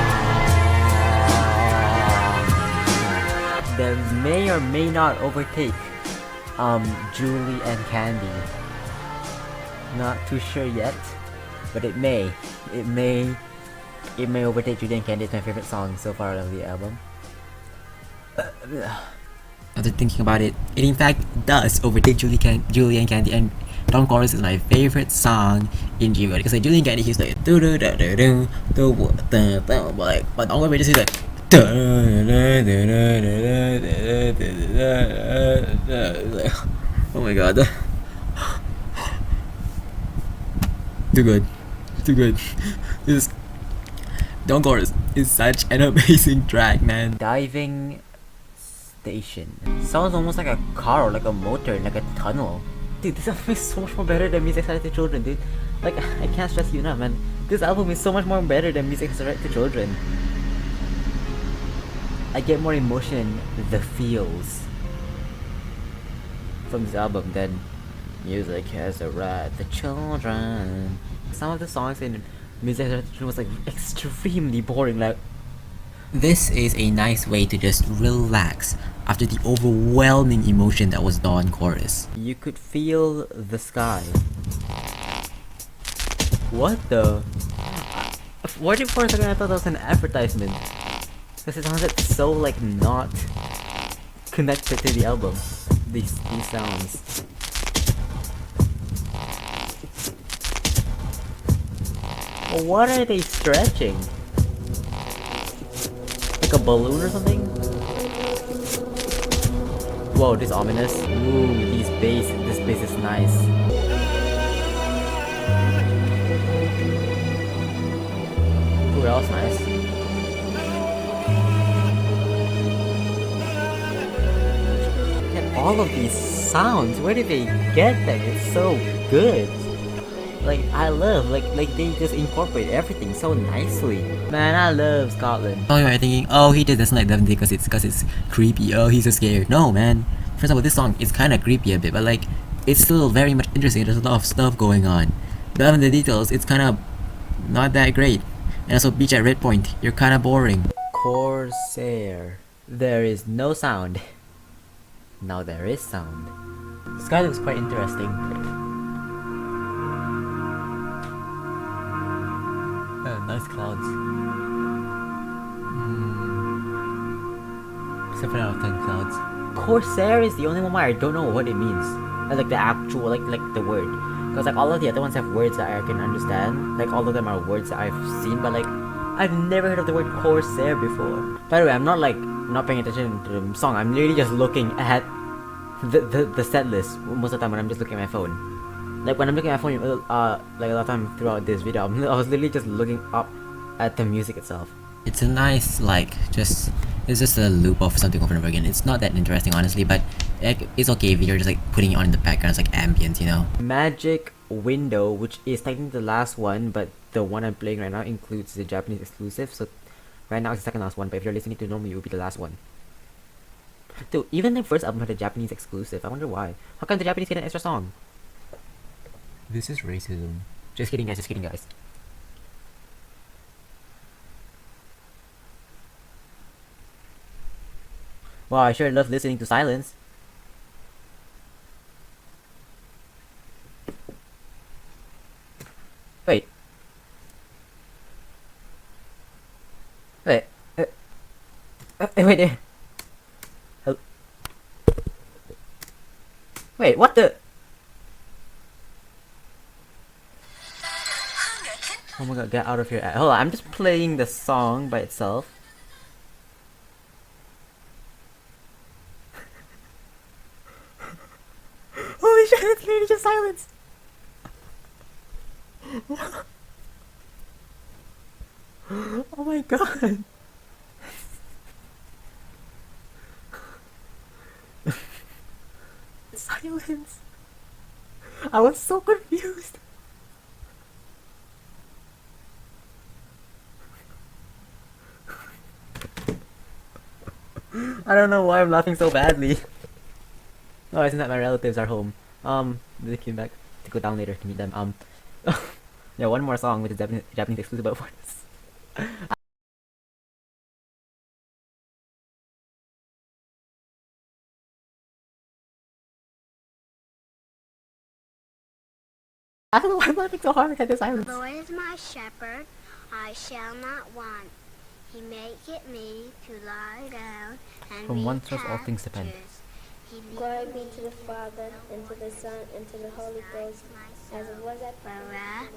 That may or may not overtake Julie and Candy. Not too sure yet, but it may. It may overtake Julie and Candy. It's my favorite song so far of the album. After thinking about it, it in fact does overtake Julie and Candy, and Dawn Chorus is my favorite song in Geogaddi because like Julie and Candy he's like do do do do do do do, but Dawn Chorus is like oh my god. Too good. This Dawn Chorus is such an amazing track, man. Diving station. Sounds almost like a car or like a motor, like a tunnel. Dude, this album is so much more better than Music Directed to Children, dude. Like, I can't stress you enough, man. This album is so much more better than Music Directed to Children. I get more emotion in the feels from this album than Music Has Arrived the Children. Some of the songs in Music Directed to Children was like extremely boring, like This is a nice way to just relax after the overwhelming emotion that was Dawn Chorus. you could feel the sky. What the? For a second I thought that was an advertisement. Because it sounded so like not connected to the album. These sounds. What are they stretching? Like a balloon or something? Whoa, this is ominous. Ooh, this bass is nice. Ooh, that was nice. all of these sounds? Where did they get them? It's so good. Like, I love, like they just incorporate everything so nicely. Man, I love Scotland. Oh, you're thinking, oh, he just doesn't like Devon because it's creepy. Oh, he's so scared. No, man. First of all, this song is kind of creepy a bit, but like, it's still very much interesting. There's a lot of stuff going on. But in the details, it's kind of not that great. And also, Beach at Redpoint, you're kind of boring. Corsair. There is no sound. Now there is sound. The sky looks quite interesting. Oh, nice clouds. 7 out of 10 clouds. Corsair is the only one where I don't know what it means. Like the actual, like the word. Because like all of the other ones have words that I can understand. Like all of them are words that I've seen, but like I've never heard of the word Corsair before. By the way, I'm not like not paying attention to the song. I'm literally just looking at the set list most of the time when I'm just looking at my phone. Like when I'm looking at my phone, like a lot of time throughout this video, I was literally just looking up at the music itself. It's a nice, like, it's just a loop of something over and over again. It's not that interesting, honestly, but like, it's okay if you're just like putting it on in the background as like ambient, you know? Magic Window, which is technically the last one, but the one I'm playing right now includes the Japanese exclusive, so right now it's the second last one, but if you're listening to it normally, it will be the last one. Dude, even the first album had a Japanese exclusive. I wonder why. How come the Japanese get an extra song? This is racism. Just kidding, guys. Just kidding, guys. Wow, I sure love listening to silence. Wait. Wait. Wait. Wait, what the? Oh my god, get out of here. Hold on, I'm just playing the song by itself. Holy shit, it's literally just silence. Oh my god. Silence. I was so confused. I don't know why I'm laughing so badly. Oh, it's not my relatives are home. They came back to go down later to meet them. Yeah, one more song with the Japanese exclusive, but what is... I don't know why I'm laughing so hard at the silence. The Lord is my shepherd, I shall not want. He maketh me to lie down and From read one source all things depend. pastures. He Glory be to the Father, and to the Son, and to the Holy Ghost, as it was at Bara,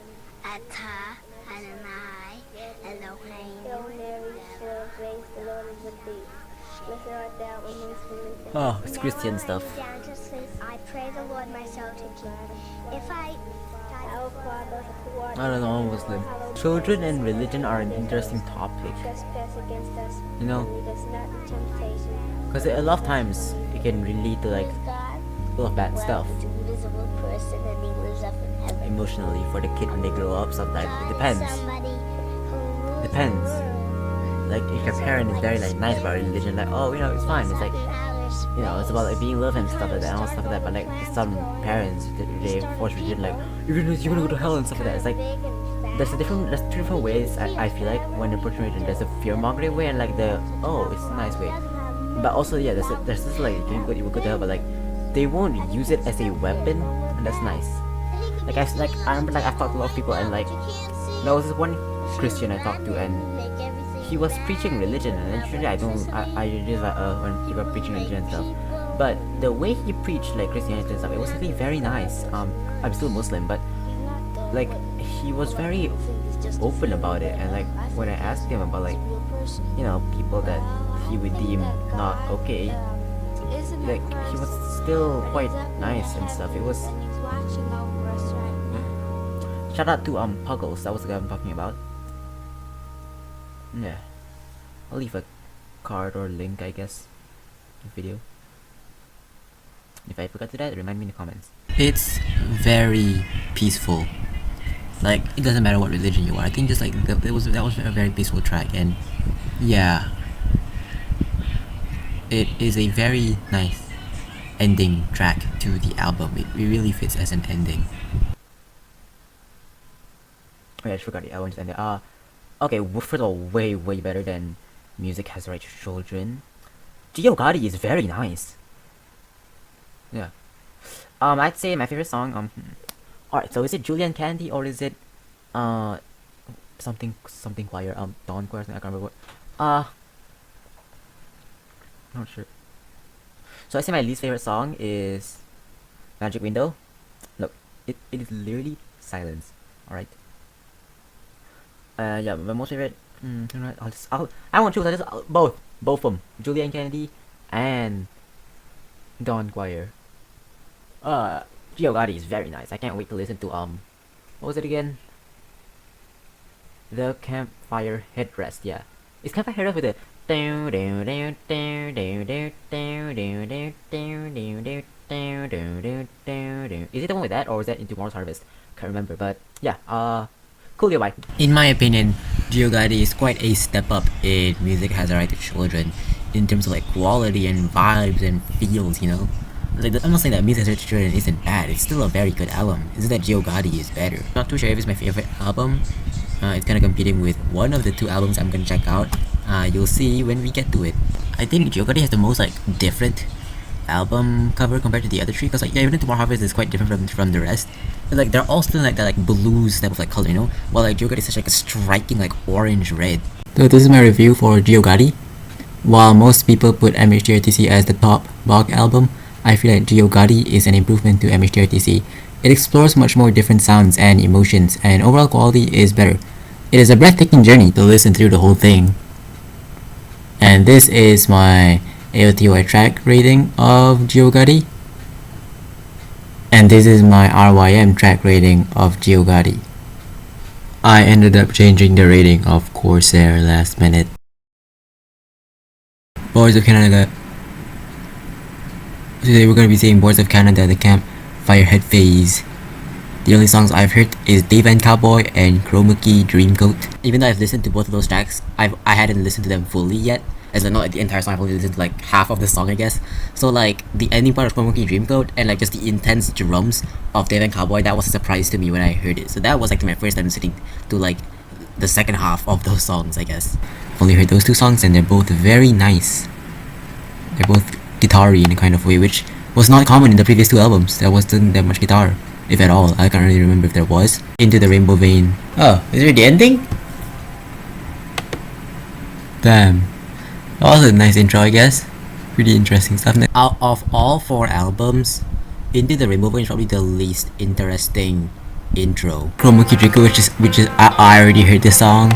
Ata, Adonai, Elohim. Hail Mary, full of grace, the Lord is with thee. Blessed art thou amongst women. Oh, it's Christian stuff. Down to sleep, I pray the Lord my soul to keep. If I Our Father, who art I don't know, I'm Muslim. Children and religion are an interesting topic. trespass against us, You know, and lead us not into temptation. because a lot of times it can lead to like God, a lot of bad stuff the invisible person and he lives up in heaven. emotionally for the kid when they grow up. Sometimes it depends. Somebody who rules the Depends. world. Like if your parent is very like nice about religion, like oh you know it's fine. It's like you know it's about like being loved and stuff like that and all stuff like that. But like some parents they force religion like you're gonna go to hell and stuff like that. It's like there's two different ways I feel like when approaching religion. There's a fear mongering way and like the oh it's a nice way. But also yeah there's this like you will go to hell but like they won't use it as a weapon and that's nice. I remember like I've talked to a lot of people and like there was this one Christian I talked to and he was preaching religion and usually I usually like when people are preaching religion and stuff. But the way he preached like Christianity and stuff, it was actually very nice. I'm still Muslim but like he was very open about it and like when I asked him about like you know people that he would deem not okay, like he was still quite nice and stuff. It was shout out to Puggles, that was the guy I'm talking about. Yeah, I'll leave a card or link I guess in the video. If I forgot to that, remind me in the comments. It's very peaceful. Like, it doesn't matter what religion you are. I think just like that was a very peaceful track, and yeah, it is a very nice ending track to the album. It really fits as an ending. Oh yeah, I just forgot the album just ended. Okay, first of all, way better than Music Has the Right to Children. Geogaddi is very nice. Yeah. I'd say my favorite song. Alright, so is it Julian Candy or is it something choir? Dawn choir. I can't remember what. Not sure. So I say my least favorite song is Magic Window. Look, it is literally silence. Alright. Yeah, my most favorite. I won't choose. I just both of them. Julian Kennedy and Dawn Choir. Geogaddi is very nice. I can't wait to listen to what was it again? The Campfire Headrest. Yeah, it's Campfire Headrest with the. Is it the one with that, or is that in Tomorrow's Harvest? Can't remember, but yeah. Cool, your bye. In my opinion, Geogaddi is quite a step up in Music Has the Right to Children in terms of like quality and vibes and feels, you know? Like, I'm not saying that Music Has the Right to Children isn't bad, it's still a very good album. It's just that Geogaddi is better. Not too sure if it's my favorite album. It's kind of competing with one of the two albums I'm gonna check out. You'll see when we get to it. I think Geogaddi has the most like different album cover compared to the other three, because like, yeah, even Tomorrow Harvest is quite different from the rest. But like, they're all still like that like blues type of like color, you know, while like Geogaddi is such like a striking like orange red. So this is my review for Geogaddi. While most people put MHTRTC as the top Bog album, I feel like Geogaddi is an improvement to MHTRTC. It explores much more different sounds and emotions, and overall quality is better. It is a breathtaking journey to listen through the whole thing. And this is my AOTY track rating of Geogaddi. And this is my RYM track rating of Geogaddi. I ended up changing the rating of Corsair last minute. Boys of Canada. Today we're going to be seeing Boys of Canada, the Campfire Headphase. The only songs I've heard is Dayvan Cowboy and Chromakey Dreamcoat. Even though I've listened to both of those tracks, I hadn't listened to them fully yet. As like not like the entire song, I've only listened to like half of the song, I guess. So like the ending part of Chromakey Dreamcoat and like just the intense drums of Dayvan Cowboy, that was a surprise to me when I heard it. So that was like my first time listening to like the second half of those songs, I guess. I've only heard those two songs and they're both very nice. They're both guitar-y in a kind of way, which was not common in the previous two albums. There wasn't that much guitar, if at all. I can't really remember if there was. Into the Rainbow Vein. Oh, is it the ending? Damn. That was a nice intro, I guess. Pretty interesting stuff. Out of all four albums, Into the Rainbow Vein is probably the least interesting intro. Chromakey Dreamcoat, which is I already heard this song.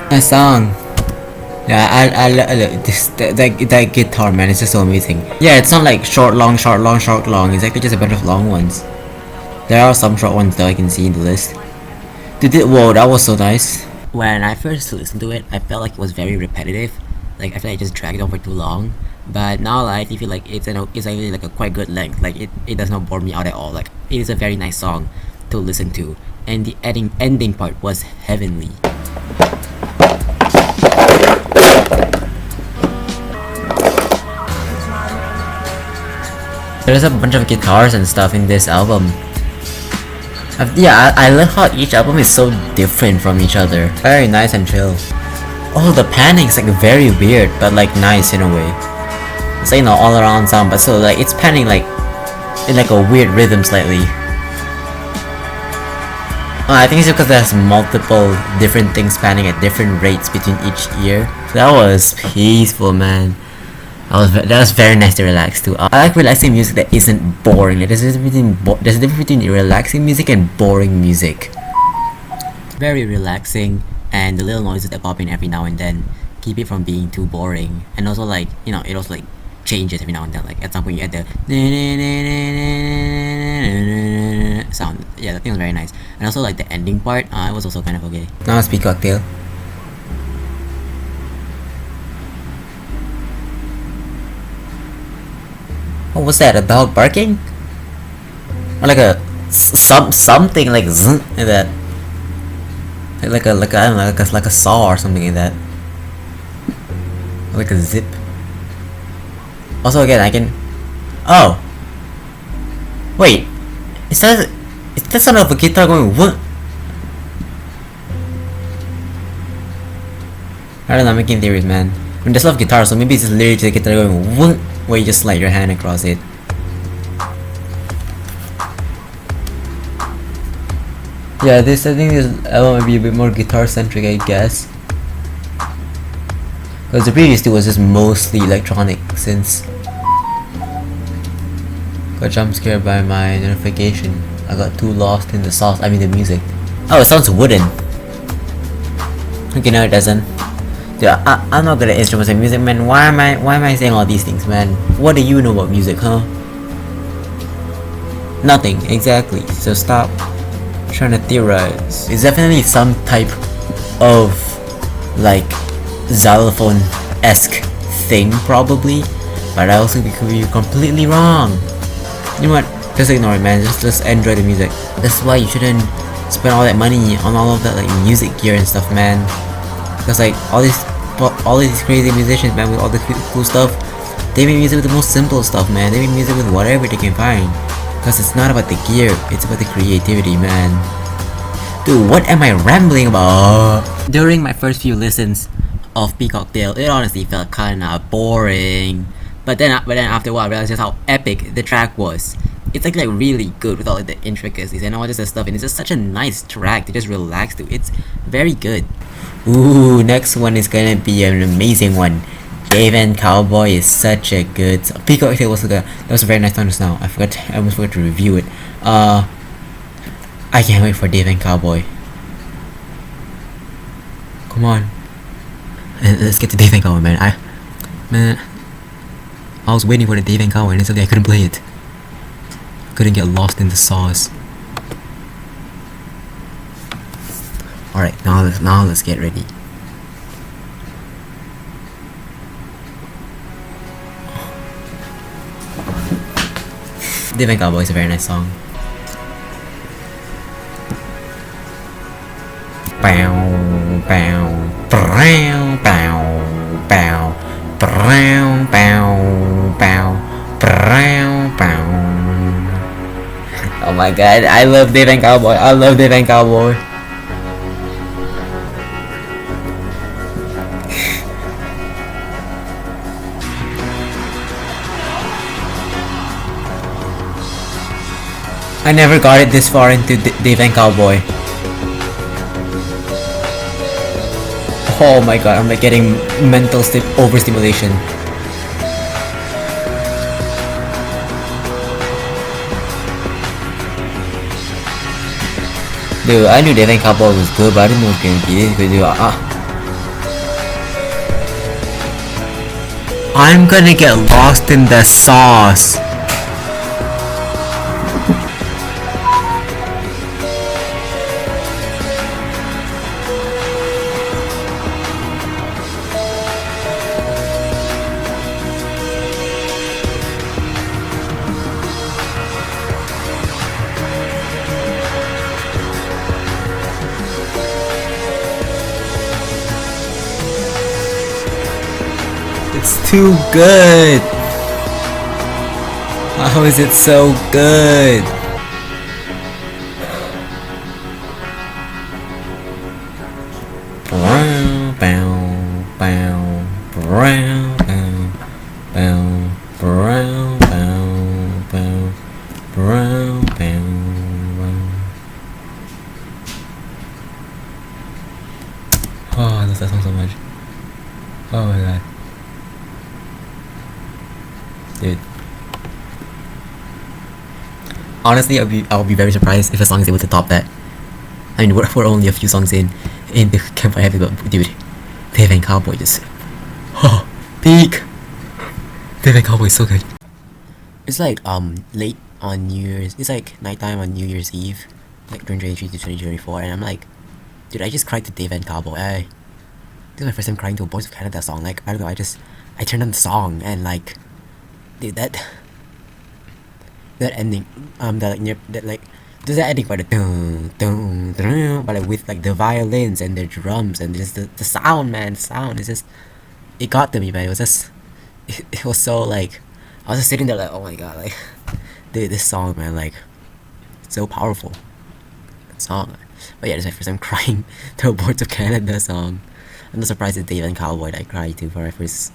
That song. Yeah, I love this. That guitar, man, it's just so amazing. Yeah, it's not like short, long, short, long, short, long. It's actually just a bunch of long ones. There are some short ones that I can see in the list. Whoa, that was so nice. When I first listened to it, I felt like it was very repetitive. Like I feel like it just dragged on for too long. But now I feel like it's actually like a quite good length. Like it does not bore me out at all. Like it is a very nice song to listen to, and the ending part was heavenly. There's a bunch of guitars and stuff in this album. Yeah, I love how each album is so different from each other. Very nice and chill. Oh, the panning is like very weird, but like nice in a way. It's like, you know, all around sound, but so like it's panning like in like a weird rhythm slightly. I think it's because there's multiple different things panning at different rates between each ear. That was peaceful, man. That was very nice to relax to. I like relaxing music that isn't boring. Like, there's a difference between relaxing music and boring music. Very relaxing, and the little noises that pop in every now and then keep it from being too boring. And also, like, you know, it also like changes every now and then. Like at some point you add the sound. Yeah, that thing was very nice. And also like the ending part, it was also kind of okay. Now it's Peacock Tail. What was that? A dog barking? Or like a something like zzz, like that. Like a I don't know, like a saw or something like that. Like a zip. Also again, I can. Oh. Wait. Is that sound of a guitar going what? I don't know. I'm making theories, man. I mean, there's a lot of guitars, so maybe it's just literally the guitar going what? Where you just slide your hand across it. Yeah, I think this album might be a bit more guitar centric, I guess. Because the previous two was just mostly electronic since got jump scared by my notification. I got too lost in the sauce, I mean the music. Oh, it sounds wooden. Okay, no it doesn't. Dude, I'm not good at instruments and music, man. Why am I saying all these things, man? What do you know about music, huh? Nothing, exactly. So stop trying to theorize. It's definitely some type of like xylophone-esque thing, probably. But I also could be completely wrong. You know what? Just ignore it, man. Just enjoy the music. That's why you shouldn't spend all that money on all of that like music gear and stuff, man. Because like all these crazy musicians, man, with all the cool stuff, they make music with the most simple stuff, man. They make music with whatever they can find. Because it's not about the gear, it's about the creativity, man. Dude, what am I rambling about? During my first few listens of Peacock Tail, it honestly felt kinda boring. But then after a while, I realized just how epic the track was. It's like really good with all like, the intricacies and all just the stuff, and it's just such a nice track to just relax to. It's very good. Ooh, next one is gonna be an amazing one. Dayvan Cowboy is such a good Peacock Tail was that was a very nice song just now. I almost forgot to review it. I can't wait for Dayvan Cowboy. Come on. Let's get to Dayvan Cowboy, man. I was waiting for the Dayvan Cowboy and suddenly I couldn't play it. I couldn't get lost in the sauce. Alright, now let's get ready. Dayvan Cowboy is a very nice song. Bow, bow, bow, bow, bow, bow, bow, bow, bow, bow. Oh my god, I love Dayvan Cowboy. I love Dayvan Cowboy. I never got it this far into Dayvan Cowboy. Oh my god, I'm like getting mental overstimulation. Dude, I knew Dayvan Cowboy was good, but I didn't know it was gonna be this good. Dude, I'm gonna get lost in the sauce. It's too good! How is it so good? Bow, bow, bow, bow, bow, bow, bow, bow, bow. Oh, I love that song so much. Oh my god. dude. Honestly, I'll be very surprised if a song is able to top that. I mean, we're only a few songs in the Campfire Headphase, but dude, Dayvan Cowboy just peak. Dayvan Cowboy is so good. It's like late on New Year's. It's like nighttime on New Year's Eve, like 2023 to 2024, and I'm like, dude, I just cried to Dayvan Cowboy. This is my first time crying to a Boys of Canada song. Like, I don't know, I turned on the song and like, dude, that ending, there's that ending by the but like with like the violins and the drums and just the sound, man, sound is just, it got to me, man. It was just, it was so like, I was just sitting there like, oh my god, like, dude, this song, man, like, so powerful, that song. But yeah, this is my first time crying to a Boys of Canada song. I'm not surprised it's Dayvan Cowboy that I cried to for my first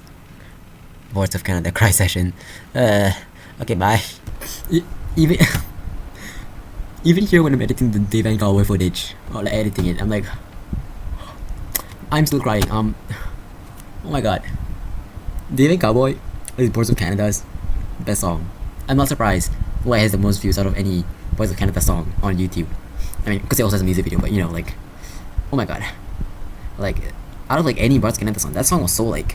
Boys of Canada cry session. Okay, bye. Even here when I'm editing the Dayvan Cowboy footage, or like editing it, I'm like, I'm still crying. Oh my god, Dayvan Cowboy is Boys of Canada's best song. I'm not surprised why it has the most views out of any Boys of Canada song on YouTube. I mean, because it also has a music video, but you know, like, oh my god, like, out of like any Boys of Canada song, that song was so like,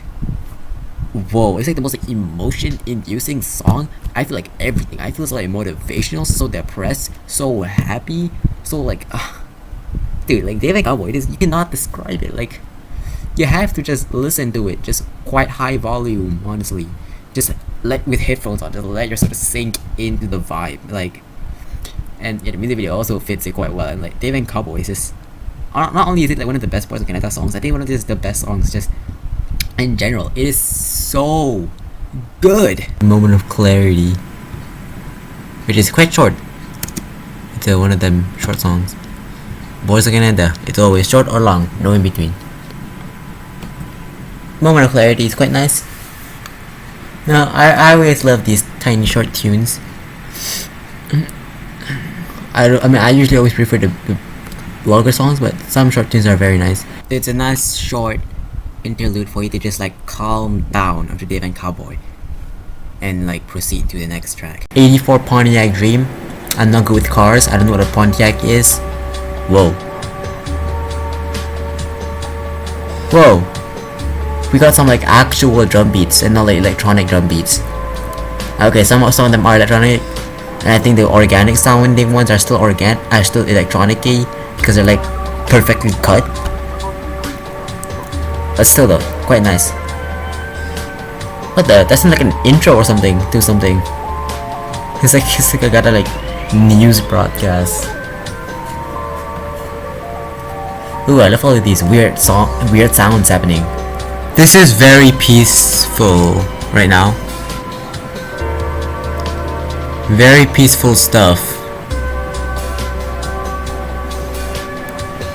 whoa, it's like the most like emotion-inducing song. I feel like everything. I feel so like motivational, so depressed, so happy, so like, dude, like Dayvan Cowboy, you cannot describe it. Like, you have to just listen to it, just quite high volume, honestly. Just with headphones on, just let yourself sink into the vibe, like. And yeah, the music video also fits it quite well. And like Dayvan Cowboy is just, not only is it like one of the best Boys of Canada songs, I think one of the best songs just in general. It is so good. Moment of Clarity, which is quite short. It's one of them short songs. Boys of Canada, it's always short or long, no in between. Moment of Clarity is quite nice. No, I always love these tiny short tunes. I mean, I usually always prefer the longer songs, but some short tunes are very nice. It's a nice short interlude for you to just like calm down after Dayvan Cowboy and like proceed to the next track. 84 Pontiac Dream. I'm not good with cars. I don't know what a Pontiac is. Whoa. Whoa. We got some like actual drum beats and not like electronic drum beats. Okay, some of them are electronic. And I think the organic sounding ones are still electronic-y because they're like perfectly cut. But still though, quite nice. What the? That's like an intro or something to something. It's like I got a like news broadcast. Ooh, I love all of these weird sounds happening. This is very peaceful right now. Very peaceful stuff.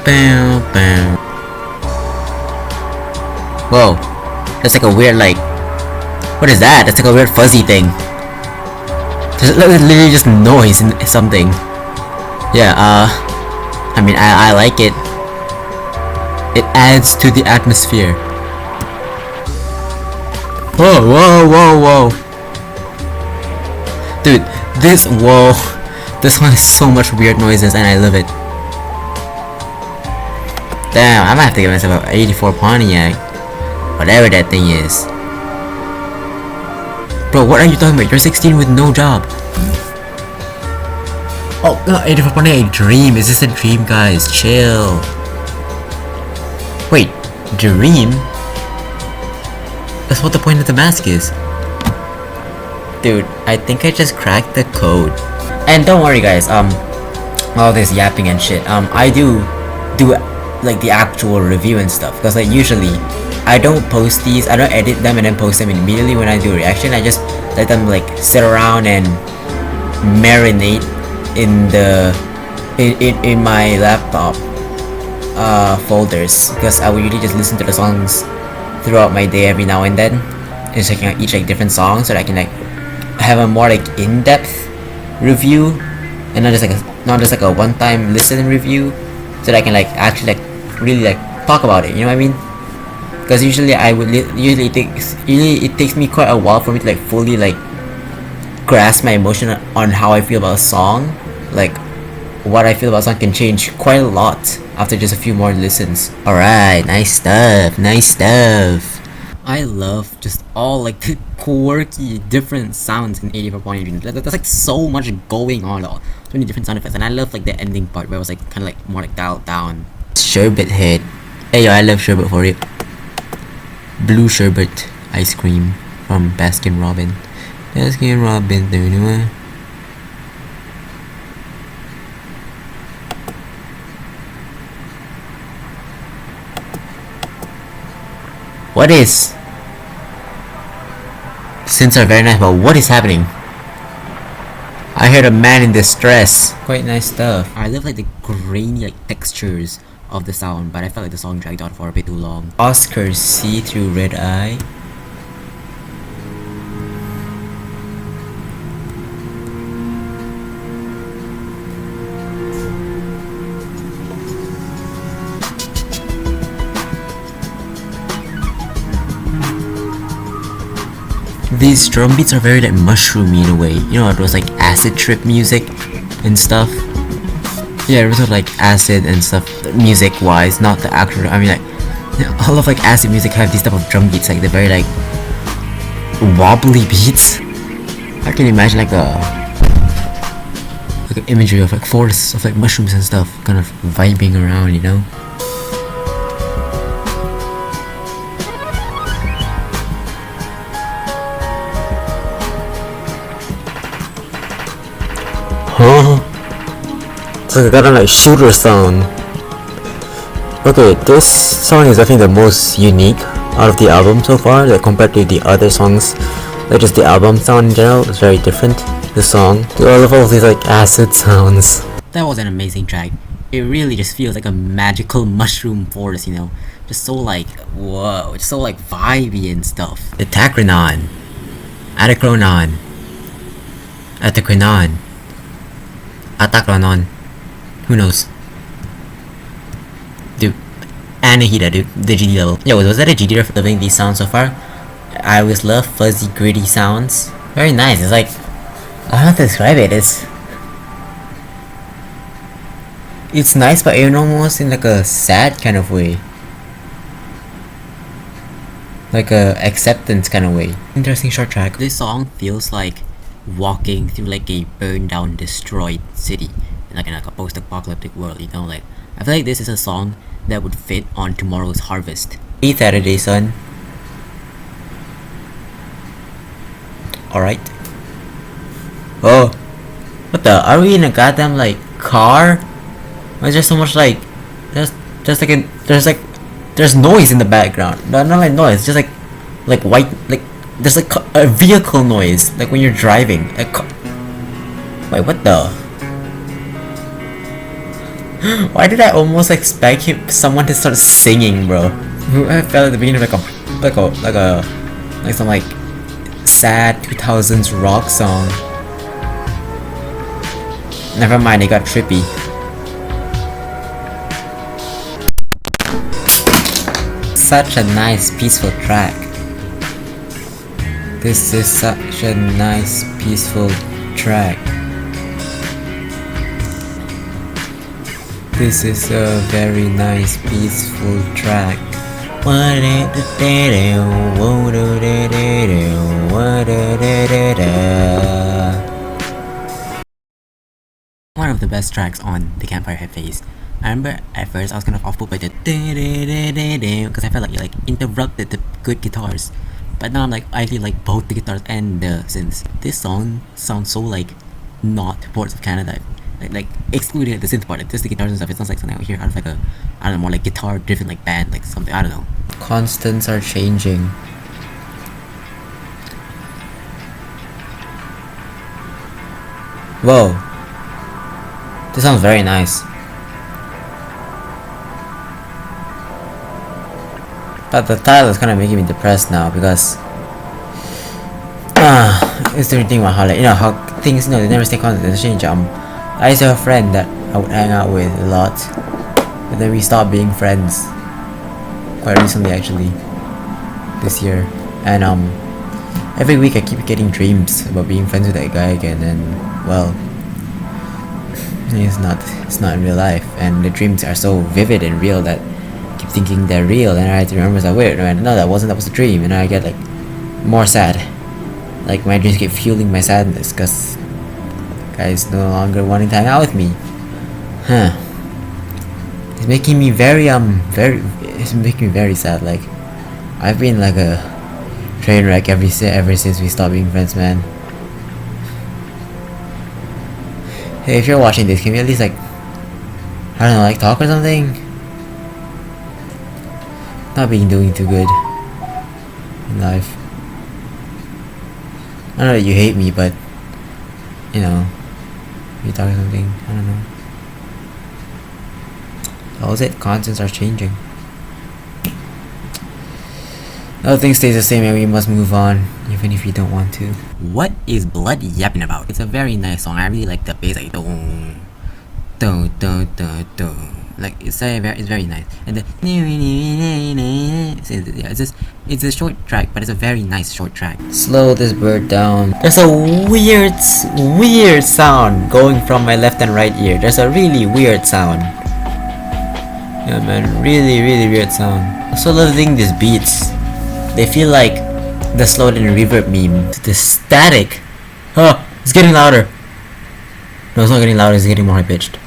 Bam, bam. Whoa, that's like a weird like, what is that? That's like a weird fuzzy thing. There's literally just noise and something. Yeah, I mean, I like it. It adds to the atmosphere. Whoa, whoa, whoa, whoa. Dude, this one is so much weird noises and I love it. Damn, I might have to give myself an 84 Pontiac. Whatever that thing is. Bro, what are you talking about? You're 16 with no job. Oh, no, 84 Pontiac Dream. Is this a dream, guys? Chill. Wait, dream? That's what the point of the mask is. Dude, I think I just cracked the code. And don't worry guys, all this yapping and shit, I do like the actual review and stuff, because like usually I don't post these, I don't edit them and then post them immediately when I do a reaction. I just let them like sit around and marinate in the in my laptop folders, because I will usually just listen to the songs throughout my day every now and then, and checking out each like different song so that I can like have a more like in-depth review and not just like a one-time listen review, so that I can like actually like really like talk about it, you know what I mean? Because usually it takes me quite a while for me to like fully like grasp my emotion on how I feel about a song, like what I feel about a song can change quite a lot after just a few more listens. Alright, nice stuff, nice stuff. I love just all like the quirky different sounds in 84.8. There's like so much going on, so many different sound effects, and I love like the ending part where it was like kind of like more like dialed down. Sherbet Head. Hey yo, I love sherbet for it. Blue sherbet ice cream from Baskin Robbins. Baskin Robbins, do you know? What is? Synths are very nice, but what is happening? I heard a man in distress. Quite nice stuff. I love like the grainy like textures of the sound, but I felt like the song dragged on for a bit too long. Oscar See Through Red Eye. These drum beats are very like mushroomy in a way. You know, those like acid trip music and stuff. Yeah, it was like acid and stuff, music wise, not the actual. I mean, like all of like acid music have these type of drum beats, like they're very like wobbly beats. I can imagine like an imagery of like forests of like mushrooms and stuff, kind of vibing around, you know. Huh? It's like a kind of like shooter sound. Okay, this song is definitely the most unique out of the album so far, like compared to the other songs. Like just the album sound in general is very different. The song, all of these like acid sounds. That was an amazing track. It really just feels like a magical mushroom forest, you know, just so like whoa, just so like vibey and stuff. The Ataronchronon, Ataronchronon, who knows? Dude, Anahita, dude, the GD level. Yo, was that a GD for loving these sounds so far? I always love fuzzy, gritty sounds. Very nice. It's like, I don't know how to describe it. It's nice, but even almost in like a sad kind of way. Like a acceptance kind of way. Interesting short track. This song feels like walking through like a burned down, destroyed city in like a post-apocalyptic world, you know. Like I feel like this is a song that would fit on tomorrow's harvest. Hey Saturday, son. Alright. Oh, what the? Are we in a goddamn like car? Why is there so much like there's noise in the background? Not like noise, just like white, like there's like a vehicle noise, like when you're driving. Wait, what the? Why did I almost expect someone to start singing, bro? I felt at the beginning of like some like sad 2000s rock song. Never mind, it got trippy. Such a nice peaceful track. This is such a nice peaceful track. This is a very nice peaceful track. One of the best tracks on the Campfire Headphase. I remember at first I was kind of off-put by the because I felt like it like interrupted the good guitars. But now I'm like, I feel like both the guitars and the synths. This song sounds so like not Ports of Canada. Like excluding the synth part, like just the guitars and stuff. It sounds like something I would hear out of like a, I don't know, more like guitar driven like band, like something, I don't know. Constants are changing. Whoa. This sounds very nice. But the title is kind of making me depressed now because it's the thing about how, like, you know, how things, you know, they never stay constant, they change. I used to have a friend that I would hang out with a lot, but then we stopped being friends quite recently, actually, this year. And Every week I keep getting dreams about being friends with that guy again, and well, it's not in real life, and the dreams are so vivid and real that I keep thinking they're real, and I have to remember that wait, no, that was a dream, and I get like more sad. Like my dreams keep fueling my sadness because the guy is no longer wanting to hang out with me. Huh. It's making me it's making me very sad. Like I've been like a train wreck ever since we stopped being friends, man. Hey, if you're watching this, can we at least like, I don't know, like talk or something? Not being doing too good in life. I know that you hate me, but you know, you talk or something. I don't know. That was it. Constants are changing. Nothing stays the same, and we must move on, even if you don't want to. What is Blood yapping about? It's a very nice song. I really like the bass, like dun, dun, dun, dun, dun. Like it's very nice. And the it's a short track, but it's a very nice short track. Slow this bird down. There's a weird sound going from my left and right ear. There's a really weird sound. Yeah, man, really weird sound. I'm so loving these beats. They feel like the slowed and reverb meme. The static. Oh, it's getting louder. No, it's not getting louder. It's getting more high pitched.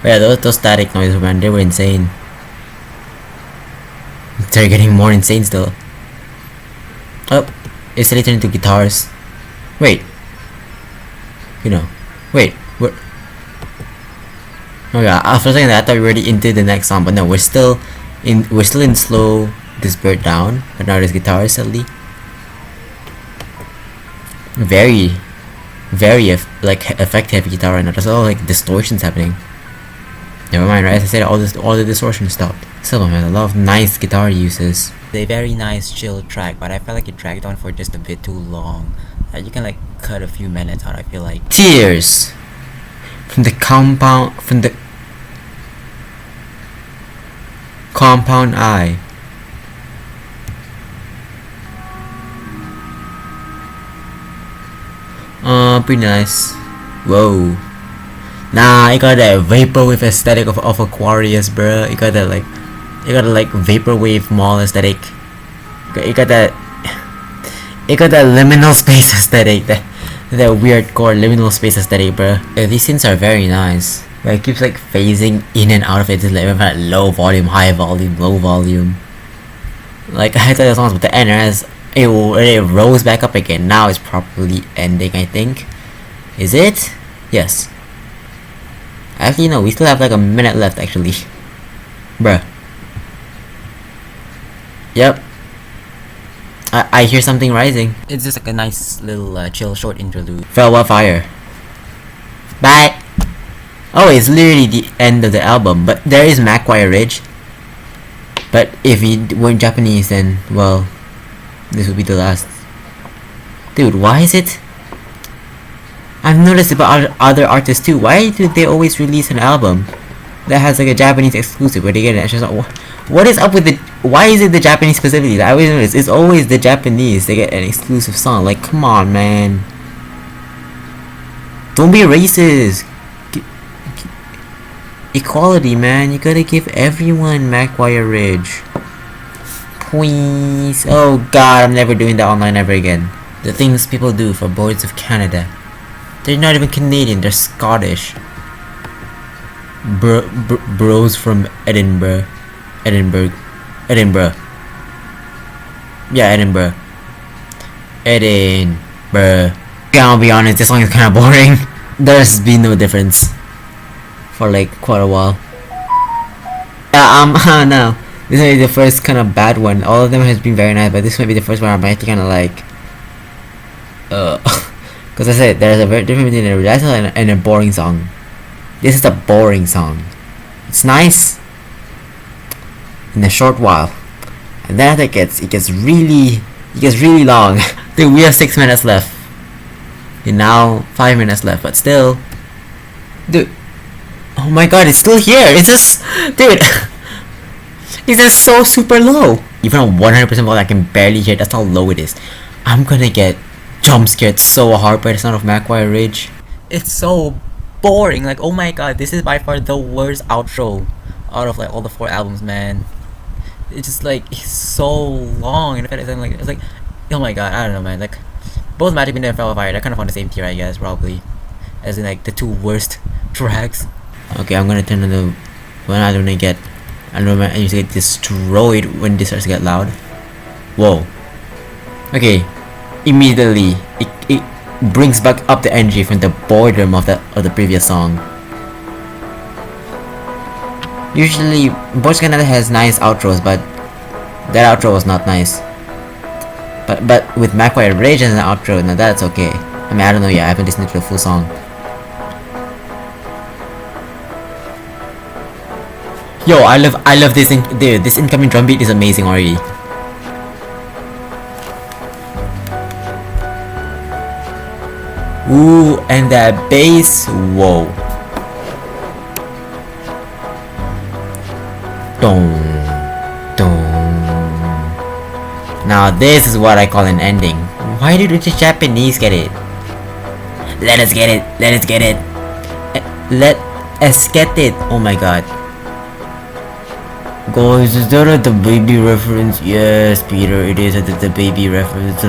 But yeah, those static noises, man, they were insane. They're getting more insane still. Oh, it's turning into guitars. Wait. You know. Wait. What? Oh yeah, after saying that, I thought we were already into the next song, but no, we're still in slow this bird down, but now there's guitars suddenly. Very effective guitar right now. There's all like distortions happening. Never mind, right? As I said, all the distortion stopped. Still, man, a lot of nice guitar uses. It's a very nice chill track, but I felt like it dragged on for just a bit too long. You can like cut a few minutes out, I feel like. Tears from the compound eye. Pretty nice. Whoa. Nah, I got that vaporwave aesthetic of Aquarius, bruh. You got that like vaporwave mall aesthetic. You got that liminal space aesthetic. That weird core liminal space aesthetic, bruh. Yeah, these synths are very nice. But it keeps like phasing in and out of it. It's like low volume, high volume, low volume. Like I thought the song was about to end, as it rose back up again. Now it's properly ending, I think. Is it? Yes. Actually, no, we still have like a minute left, actually. Bruh. Yep. I hear something rising. It's just like a nice little chill short interlude. Farewell Fire. Bye! Oh, it's literally the end of the album, but there is Macquarie Ridge. But if you weren't Japanese, then, well, this would be the last. Dude, why is it? I've noticed about other artists too. Why do they always release an album that has like a Japanese exclusive where they get it? It's just like, what is up with the? Why is it the Japanese specifically? I always notice it's always the Japanese. They get an exclusive song. Like, come on, man. Don't be racist. Equality, man. You gotta give everyone Macquarie Ridge. Please. Oh God, I'm never doing that online ever again. The things people do for boards of Canada. They're not even Canadian, they're Scottish. Bros from Edinburgh. Yeah, Edinburgh. I'll be honest, this song is kinda boring. There's been no difference for like quite a while. Yeah, no. This might be the first kind of bad one. All of them has been very nice, but this might be the first one I might kind of like because I said there's a very difference between a recital and a boring song. This is a boring song. It's nice in a short while, and then it gets really long. Dude, we have 6 minutes left, and now 5 minutes left, but still, dude. Oh my God, it's still here. It's just, dude. It's just so super low. Even on 100% volume, I can barely hear. That's how low it is. I'm gonna get jump scared so hard by the sound of Macquarie Ridge. It's so boring. Like, oh my god, this is by far the worst outro out of like all the 4 albums, man. It's just like, it's so long, and it's like, oh my god, I don't know, man. Like, both Magic Band and Fell Fire, they're kind of on the same tier, I guess, probably, as in like the 2 worst tracks. Okay, I'm gonna turn on the when I used to get destroyed when this starts to get loud. Whoa. Okay, immediately it brings back up the energy from the boredom of the previous song. Usually Boys Canada has nice outros, but that outro was not nice. But with Macquarie Ridge as an outro, now that's okay. I mean, I don't know yet, I haven't listened to the full song. Yo, I love this dude, this incoming drum beat is amazing already. Ooh, and that bass, whoa. Dong, dong. Now this is what I call an ending. Why did the Japanese get it? Let us get it, let us get it. Let us get it, oh my god. Guys, is that the baby reference? Yes, Peter, it is the baby reference.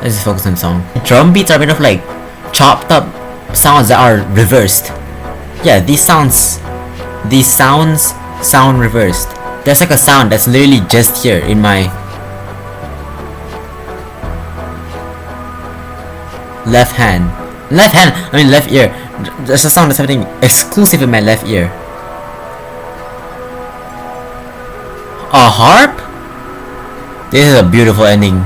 Let's just focus on the song. Drum beats are made of like chopped up sounds that are reversed. Yeah, these sounds sound reversed. There's like a sound that's literally just here in my left hand. I mean left ear. There's a sound that's happening exclusive in my left ear. A harp? This is a beautiful ending.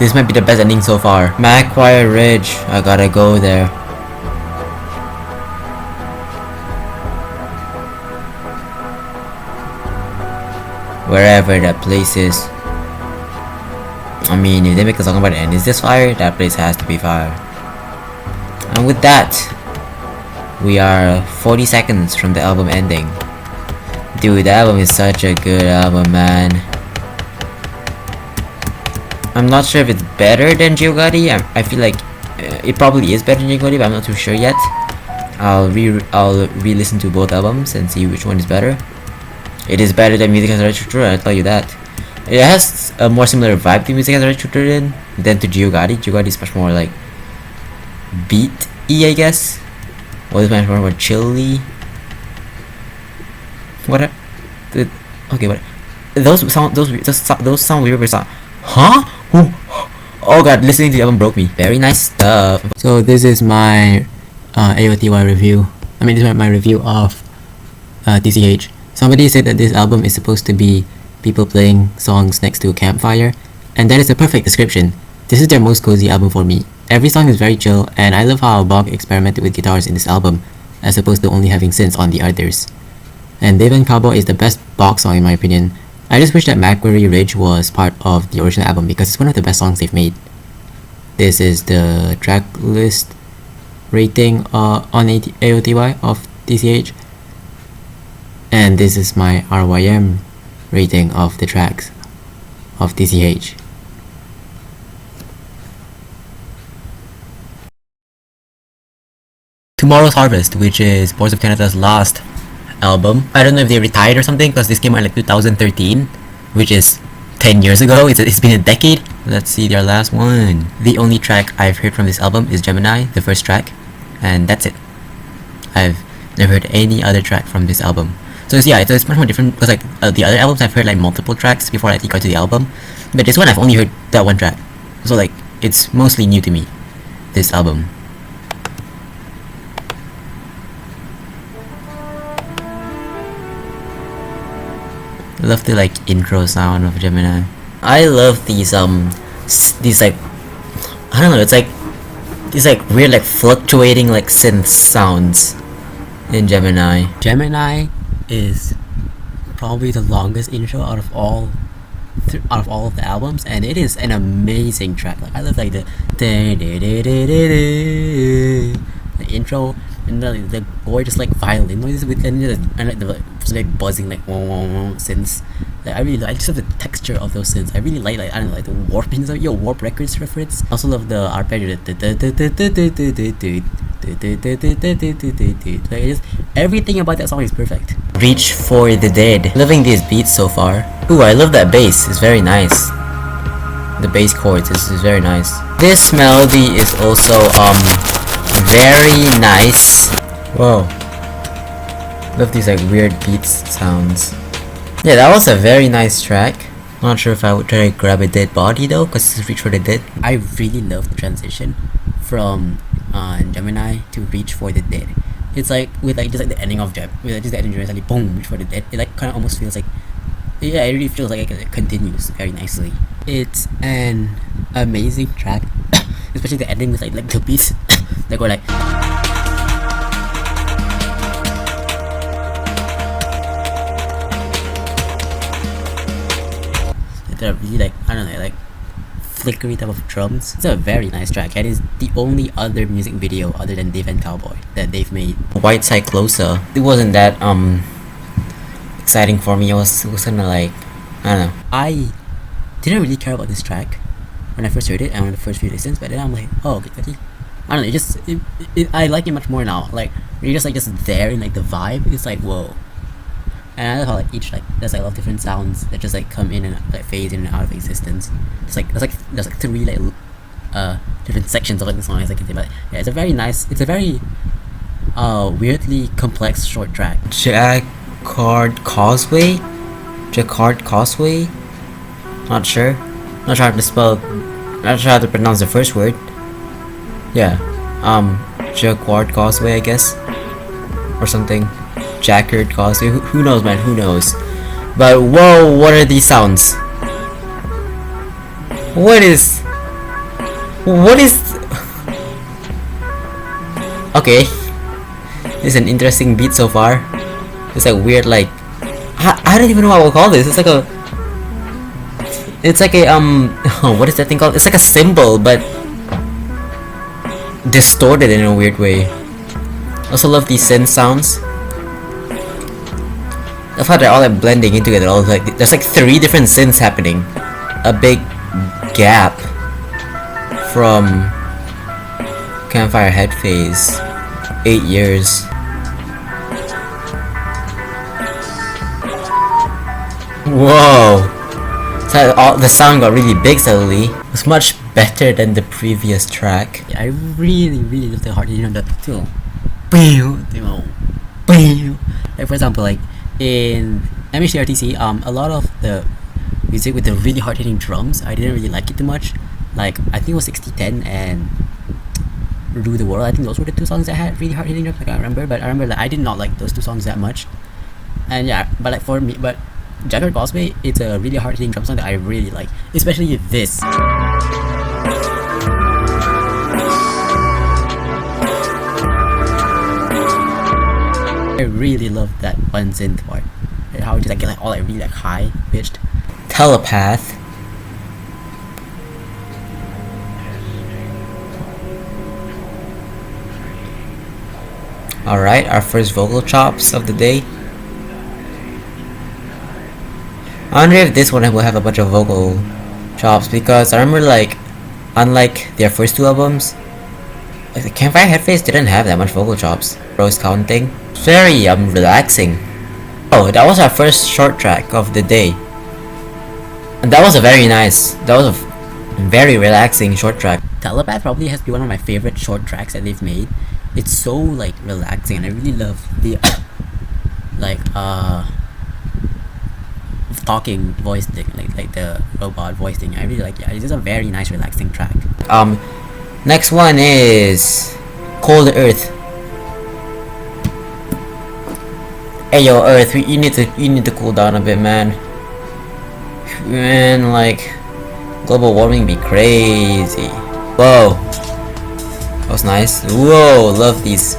This might be the best ending so far. Macquarie Ridge, I gotta go there. Wherever that place is. I mean, if they make a song about it and is this fire, that place has to be fire. And with that, we are 40 seconds from the album ending. Dude, the album is such a good album, man. I'm not sure if it's better than Geogaddi. I feel like it probably is better than Geogaddi, but I'm not too sure yet. I'll re-listen to both albums and see which one is better. It is better than Music Has a Right to Tutor, I'll tell you that. It has a more similar vibe to Music Has a Right to Tutor than to Geogaddi. Geogaddi is much more like beat-y, I guess. Well, it's much more chilly. What? Okay, what? Those sound weird. Huh? Oh god, listening to the album broke me. Very nice stuff. So this is my AOTY review. I mean, this is my review of TCH. Somebody said that this album is supposed to be people playing songs next to a campfire, and that is a perfect description. This is their most cozy album for me. Every song is very chill, and I love how Bob experimented with guitars in this album, as opposed to only having synths on the others. And Dayvan Cowboy is the best Bach song in my opinion. I just wish that Macquarie Ridge was part of the original album because it's one of the best songs they've made. This is the track list rating on AOTY of TCH. And this is my RYM rating of the tracks of TCH. Tomorrow's Harvest, which is Boys of Canada's last album. I don't know if they retired or something because this came out in like 2013, which is 10 years ago. It's been a decade. Let's see their last one. The only track I've heard from this album is Gemini, the first track, and that's it. I've never heard any other track from this album. So yeah, it's much more different because like the other albums I've heard like multiple tracks before I actually got to the album, but this one I've only heard that one track. So like it's mostly new to me, this album. I love the like intro sound of Gemini. I love these like, I don't know, it's like these like weird like fluctuating like synth sounds in Gemini. Gemini is probably the longest intro out of all of the albums, and it is an amazing track. Like I love like the intro and the gorgeous like violin noises with and like the like buzzing like synths. Like I just love the texture of those synths. I really like I don't know, like the warpings of your Warp Records reference. I also love the arpeggio. Like just everything about that song is perfect. Reach for the Dead. Loving these beats so far. Ooh, I love that bass. It's very nice. The bass chords is very nice. This melody is also very nice. Whoa. Love these like weird beats sounds. Yeah, that was a very nice track. Not sure if I would try to grab a dead body though, because it's Reach for the Dead. I really love the transition from Gemini to Reach for the Dead. It's like with like just like the ending of Gem, with like, just the ending of like boom, Reach for the Dead. It like kind of almost feels like, yeah, it really feels like it continues very nicely. It's an amazing track, especially the ending with like the beats that go like. They're really like, I don't know, like flickery type of drums. It's a very nice track. It is the only other music video other than Dayvan Cowboy that they've made. White Cyclosa. It wasn't that exciting for me. It was kind of like, I don't know. I didn't really care about this track when I first heard it and on the first few listens, but then I'm like, oh, okay. I don't know. I like it much more now. Like when you're just there in like the vibe. It's like whoa. And I love how like each like there's like a lot of different sounds that just like come in and like phase in and out of existence. It's like there's like three like different sections of like the song as I can say, but yeah, it's a very nice, it's a very weirdly complex short track. Jacquard Causeway? Jacquard Causeway? Not sure how to spell, not sure how to pronounce the first word. Yeah. Jacquard Causeway, I guess. Or something. Jacquard Causeway, who knows, man, who knows. But whoa, what are these sounds? What is okay, this is an interesting beat so far. It's like weird, like I don't even know what I would call this. It's like a what is that thing called? It's like a cymbal but distorted in a weird way. Also love these synth sounds. I thought they're all like blending in together. All like there's like 3 different synths happening. A big gap from Campfire Headphase. 8 years. Whoa! So the sound got really big suddenly. It was much better than the previous track. Yeah, I really love the hard hitting on that too. Like for example, like in MHTRTC, a lot of the music with the really hard hitting drums, I didn't really like it too much. Like I think it was Sixtyten and Rue The Whirl. I think those were the 2 songs that had really hard hitting drums. I can't remember, but I remember that I did not like those 2 songs that much. And yeah, but like for me, but Jacquard Causeway, it's a really hard hitting drum song that I really like, especially this. I really love that one synth part. How it just like get like all like really like high pitched. Telepath. Alright, our first vocal chops of the day. I wonder if this one will have a bunch of vocal chops, because I remember like unlike their first 2 albums, like the Campfire Headphase didn't have that much vocal chops. Rose counting. Very relaxing. Oh, that was our first short track of the day. And that was a very very relaxing short track. Telepath probably has been one of my favorite short tracks that they've made. It's so like relaxing and I really love the like talking voice thing, like the robot voice thing. I really like it. It's just a very nice relaxing track. Next one is Cold Earth. Hey yo, Earth, you need to cool down a bit, man. Man, like global warming be crazy. Whoa, that was nice. Whoa, love these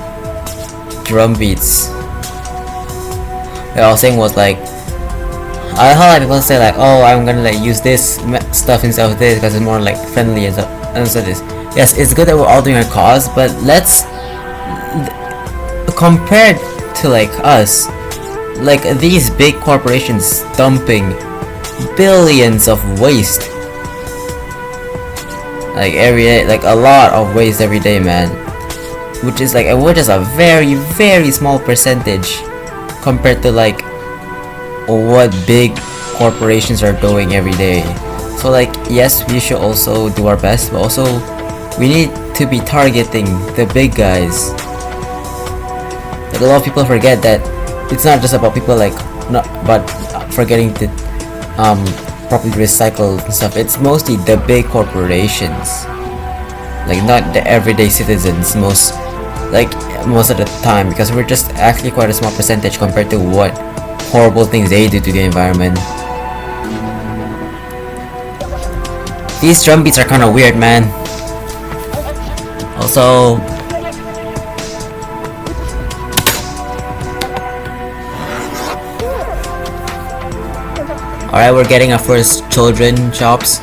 drum beats. What I was saying was like, I heard like people say like, oh, I'm gonna like use this stuff instead of this because it's more like friendly and stuff. And so this, yes, it's good that we're all doing our cause, but let's compared to like us, like these big corporations dumping billions of waste, like a lot of waste every day, man, which is a very small percentage compared to like what big corporations are doing every day. So like, yes, we should also do our best, but also we need to be targeting the big guys. Like, a lot of people forget that it's not just about people but forgetting to properly recycle and stuff. It's mostly the big corporations, like not the everyday citizens most of the time, because we're just actually quite a small percentage compared to what horrible things they do to the environment. These drum beats are kind of weird, man. Also, alright, we're getting our first children chops.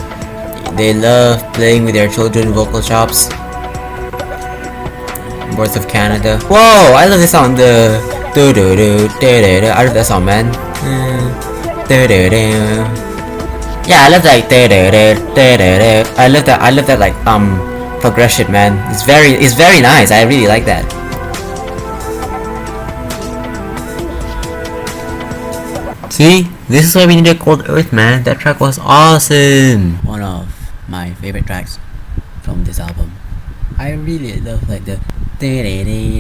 They love playing with their children vocal chops. Birth of Canada. Whoa, I love this song. The do do do do do. I love that song, man. Do do do. Yeah, I love that. Do do do do do. I love that like progression, man. It's very nice. I really like that. See, this is why we needed Cold Earth, man. That track was awesome. One of my favorite tracks from this album. I really love like the and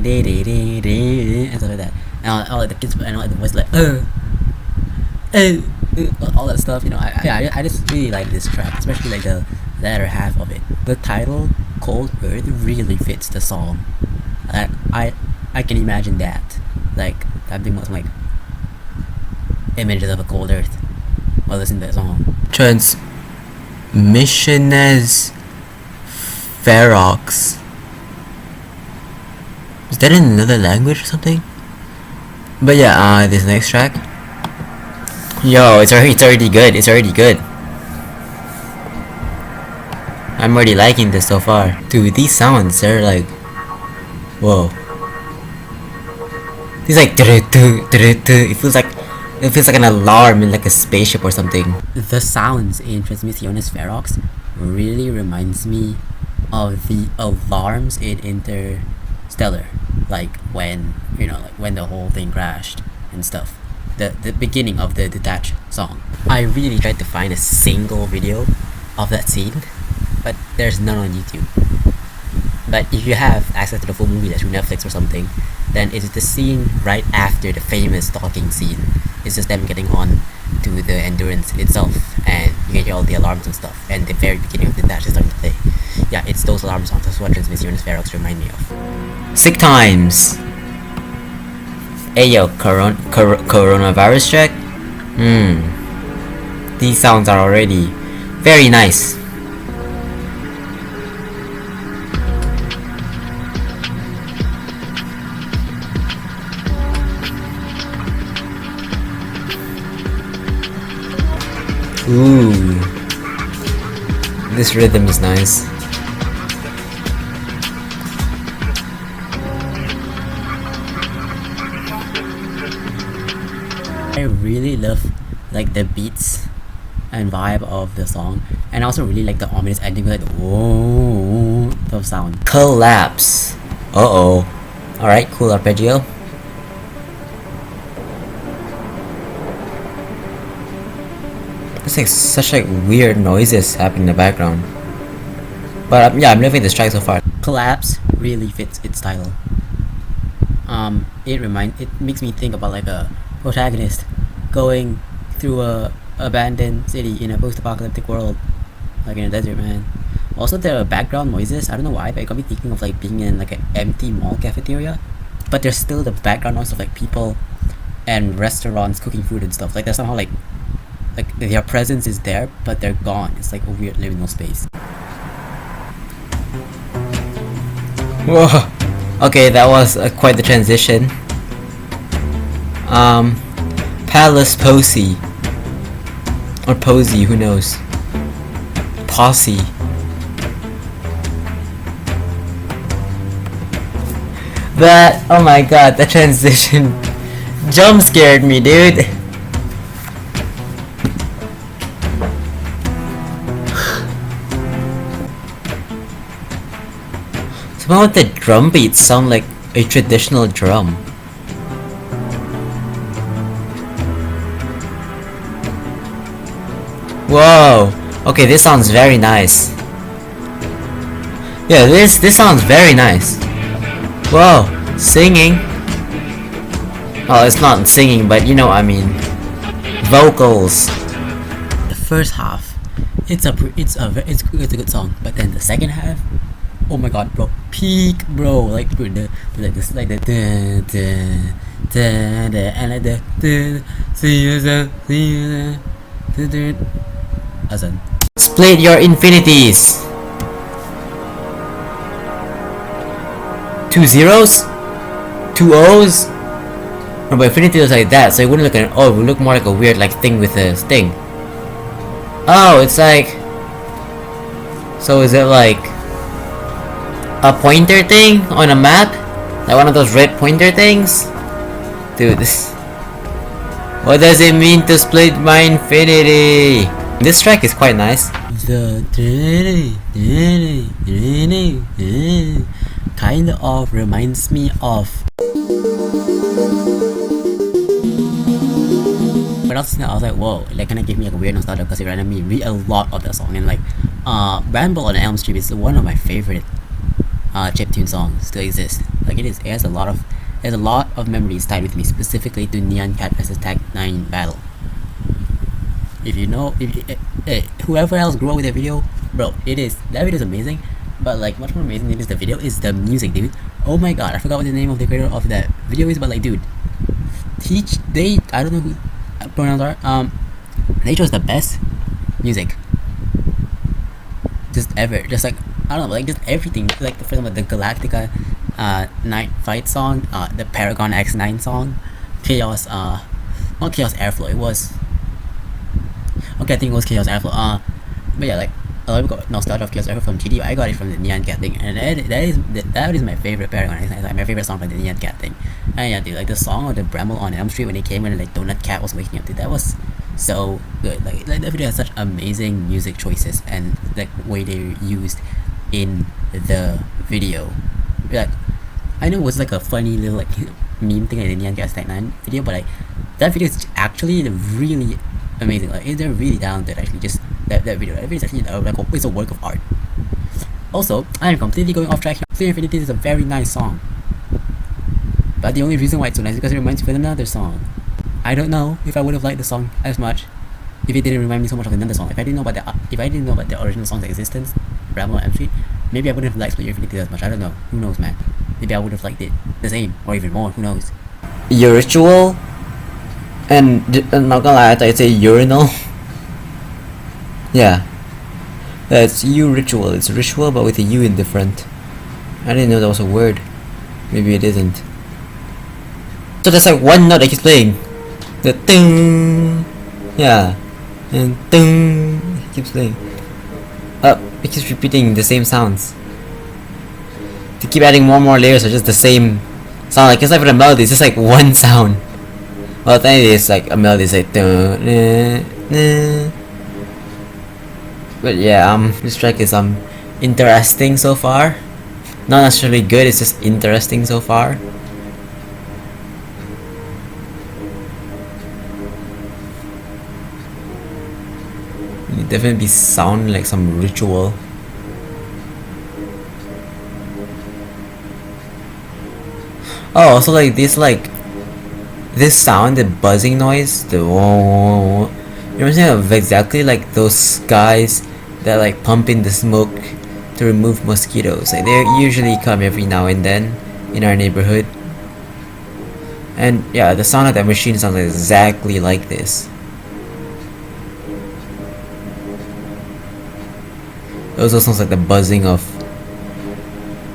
stuff like that, and all like the kids and all like the voice like all that stuff. You know, I just really like this track, especially like the latter half of it. The title Cold Earth really fits the song. I can imagine that, like having some like images of a cold earth while listening to that song. Transmisiones Ferox. Is that in another language or something? But yeah, this next track. Yo, it's already good. It's already good. I'm already liking this so far. Dude, these sounds, they're like, whoa. These like it feels like an alarm in like a spaceship or something. The sounds in Transmisiones Ferox really reminds me of the alarms in Interstellar, like when when the whole thing crashed and stuff. The beginning of the detached song. I really tried to find a single video of that scene, but there's none on YouTube. But if you have access to the full movie that's through Netflix or something, then it's the scene right after the famous talking scene. It's just them getting on to the Endurance itself, and you can hear all the alarms and stuff, and the very beginning of the dash is starting to play. Yeah, it's those alarm songs. That's what Transmisiones Ferox remind me of. Sick times. Hey yo, coronavirus check? These sounds are already very nice. Ooh, this rhythm is nice. I really love like the beats and vibe of the song, and I also really like the ominous ending with like the whoa of sound. Collapse. Alright, cool arpeggio. There's like such like weird noises happening in the background. But yeah, I'm loving this track so far. Collapse really fits its title. It makes me think about like a protagonist going through a abandoned city in a post-apocalyptic world, like in a desert, man. Also, there are background noises. I don't know why, but it got me thinking of like being in like an empty mall cafeteria, but there's still the background noise of like people and restaurants cooking food and stuff. Like there's somehow like their presence is there, but they're gone. It's like a weird liminal space. Whoa. Okay, that was quite the transition. Palace Posey. Or Posey, who knows? Posse. That, oh my god, that transition jump scared me, dude. Somehow the drum beats sound like a traditional drum. Whoa! Okay, this sounds very nice. Yeah, this sounds very nice. Whoa! Singing. Oh, it's not singing, but you know what I mean. Vocals. The first half, it's a good song, but then the second half, oh my god, bro, peak, bro, like the and like the see you there. Listen. Split your infinities. 2 zeros, 2 O's. No, but infinity was like that, so it wouldn't look like an O. It would look more like a weird like thing with a sting. Oh, it's like. So is it like a pointer thing on a map? Like one of those red pointer things? Dude, this. What does it mean to split my infinity? This track is quite nice. Kind of reminds me of. When I was listening, I was like, whoa, like kind of gave me like a weird nostalgia because it reminded me really a lot of that song. And like, Ramble on Elm Street is one of my favorite chiptune songs to exist. Like it has a lot of memories tied with me, specifically to Nyan Cat vs Tag 9 battle. If you know, whoever else grew up with that video, bro, that video is amazing. But like much more amazing than is the video is the music, dude. Oh my god, I forgot what the name of the creator of that video is, but like, dude, I don't know who pronouns are. They chose the best music just ever. Just like I don't know, like just everything. Like for example, the Galactica Night Fight song, the Paragon X9 song, Chaos not Chaos Airflow. It was okay. I think it was Chaos Airflow. But yeah, like a lot of people got nostalgia of Chaos Airflow from GD. I got it from the Nyan Cat thing, and that is my favorite Paragon X9. It's like my favorite song from the Nyan Cat thing. And yeah, dude, like the song of the Bramble on Elm Street when it came in and like Donut Cat was waking up, dude, that was so good. Like that video has such amazing music choices and like way they used in the video. Like I know it was like a funny little like meme thing like the Nyan Cat Stack 9 video, but like that video is actually really amazing. Like they're really talented actually. Just that video. That video is actually it's a work of art. Also, I am completely going off track here. Clear Infinity is a very nice song. But the only reason why it's so nice is because it reminds me of another song. I don't know if I would have liked the song as much if it didn't remind me so much of another song. If I didn't know about the original song's existence, Bramble on M Street, maybe I wouldn't have liked Split Your Infinity as much. I don't know. Who knows, man? Maybe I would have liked it the same or even more. Who knows? Your ritual, and I'm not gonna lie, I thought you'd say urinal. Yeah, that's U ritual. It's ritual, but with a U in the front. I didn't know that was a word. Maybe it isn't. So there's like one note that keeps playing. The ting, yeah, and ting, it keeps playing. It keeps repeating the same sounds. To keep adding more and more layers of just the same sound. Like it's like for the melody, it's just like one sound. Well, technically it's like a melody. It's like dun, nah, nah. But yeah, this track is interesting so far. Not necessarily good. It's just interesting so far. It definitely sound like some ritual. Oh, also like this sound, the buzzing noise, the whoa, it reminds me of exactly like those guys that like pump in the smoke to remove mosquitoes. Like they usually come every now and then in our neighborhood. And yeah, the sound of that machine sounds exactly like this. It also sounds like the buzzing of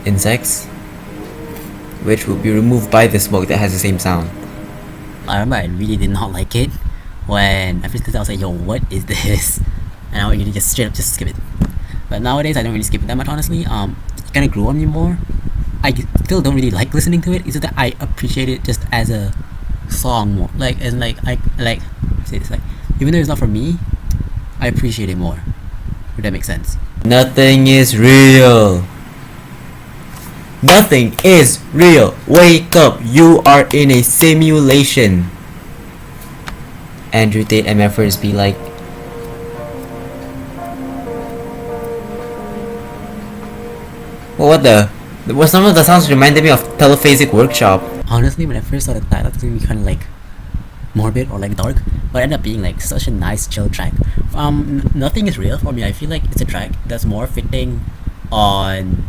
insects, which will be removed by the smoke that has the same sound. I remember I really did not like it when I first did it. I was like, yo, what is this? And I would just straight up just skip it. But nowadays I don't really skip it that much, honestly. It kind of grew on me more. I still don't really like listening to it. It's just that I appreciate it just as a song more. Like, and like I like say it's like even though it's not for me, I appreciate it more. If that makes sense. Nothing is real. Nothing is real. Wake up. You are in a simulation. Andrew Tate and MFers be like. What the? Well, some of the sounds reminded me of Telephasic Workshop. Honestly, when I first saw the title, it was gonna be kind of like morbid or like dark, but it ended up being like such a nice chill track. Nothing is real for me. I feel like it's a track that's more fitting on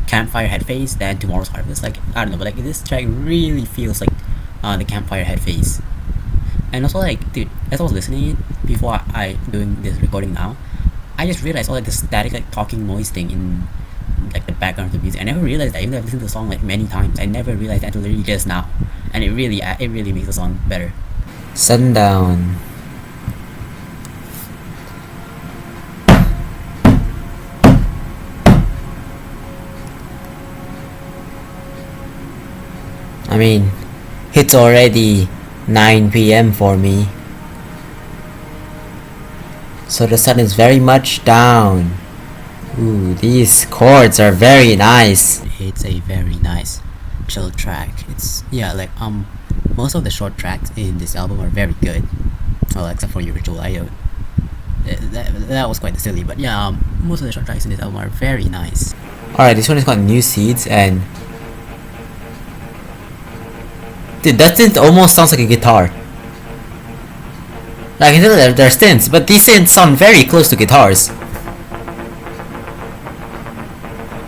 Campfire Headphase than Tomorrow's Harvest. Like, I don't know, but like this track really feels like the Campfire Headphase. And also, like, dude, as I was listening it before I doing this recording now, I just realized all like the static like talking noise thing in like the background of the music. I never realized that, even though I've listened to the song like many times. I never realized that until literally just now, and it really makes the song better. Sundown. I mean, it's already 9 p.m. for me, so the sun is very much down. Ooh, these chords are very nice. It's a very nice chill track. It's, yeah, like most of the short tracks in this album are very good. Well, except for Your Ritual. That was quite silly, but yeah, most of the short tracks in this album are very nice. Alright, this one is called New Seeds, and dude, that synth almost sounds like a guitar. Like, I know they're synths, but these synths sound very close to guitars.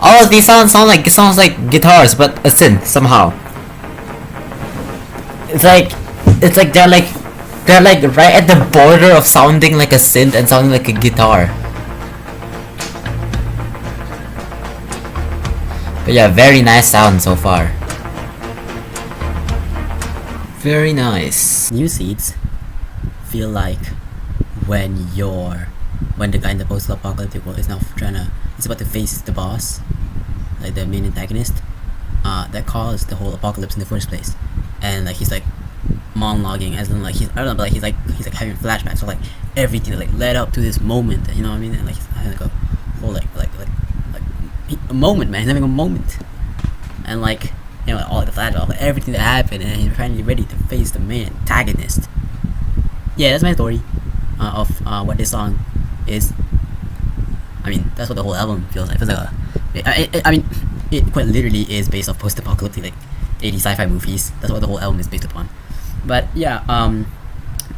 All of these sounds like guitars, but a synth somehow. It's like they're like right at the border of sounding like a synth and sounding like a guitar. But yeah, very nice sound so far. Very nice. New Seeds feel like when the guy in the post-apocalyptic world is now is about to face the boss, like the main antagonist, that caused the whole apocalypse in the first place, and like he's like monologuing, as in like he's like having flashbacks, so like everything that like led up to this moment, you know what I mean? And like he's having like a whole like a moment, man. He's having a moment, and like, you know, all the flashbacks, like everything that happened, and he's finally ready to face the main antagonist. Yeah, that's my story of what this song is. I mean, that's what the whole album feels like. It feels like I mean, it quite literally is based off post-apocalyptic, like 80s sci-fi movies. That's what the whole album is based upon. But yeah,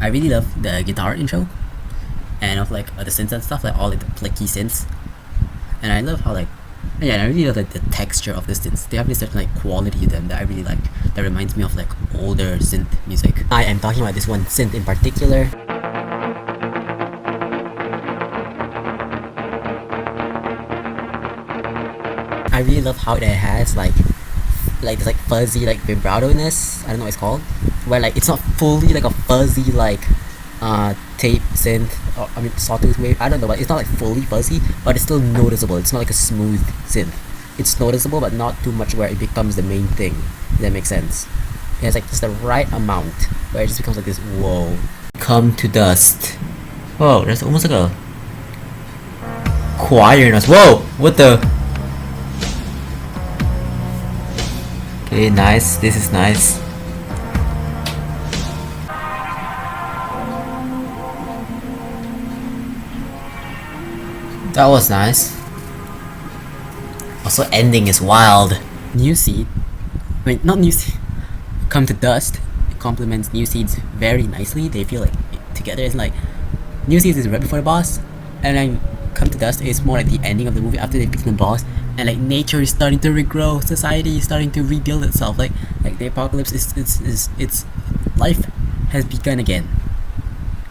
I really love the guitar intro, and of like the synths and stuff, like all like the clicky synths. And I love how like, yeah, I really love like the texture of the synths. They have this certain like quality to them that I really like. That reminds me of like older synth music. I am talking about this one synth in particular. I really love how it has like this like fuzzy like vibrato-ness. I don't know what it's called, where like it's not fully like a fuzzy like tape synth, or I mean sawtooth wave. I don't know, but it's not like fully fuzzy, but it's still noticeable. It's not like a smooth synth. It's noticeable, but not too much where it becomes the main thing. If that makes sense. It has like just the right amount where it just becomes like this. Whoa. Come to Dust. Whoa, there's almost like a choir noise. Whoa, what the? Okay, nice. This is nice. That was nice. Also, ending is wild. New Seed. I mean, not New Seed. Come to Dust. It complements New Seeds very nicely. They feel like together. It's like New Seeds is right before the boss, and then Come to Dust is more like the ending of the movie after they've beaten the boss. And like nature is starting to regrow, society is starting to rebuild itself. Like the apocalypse it's life has begun again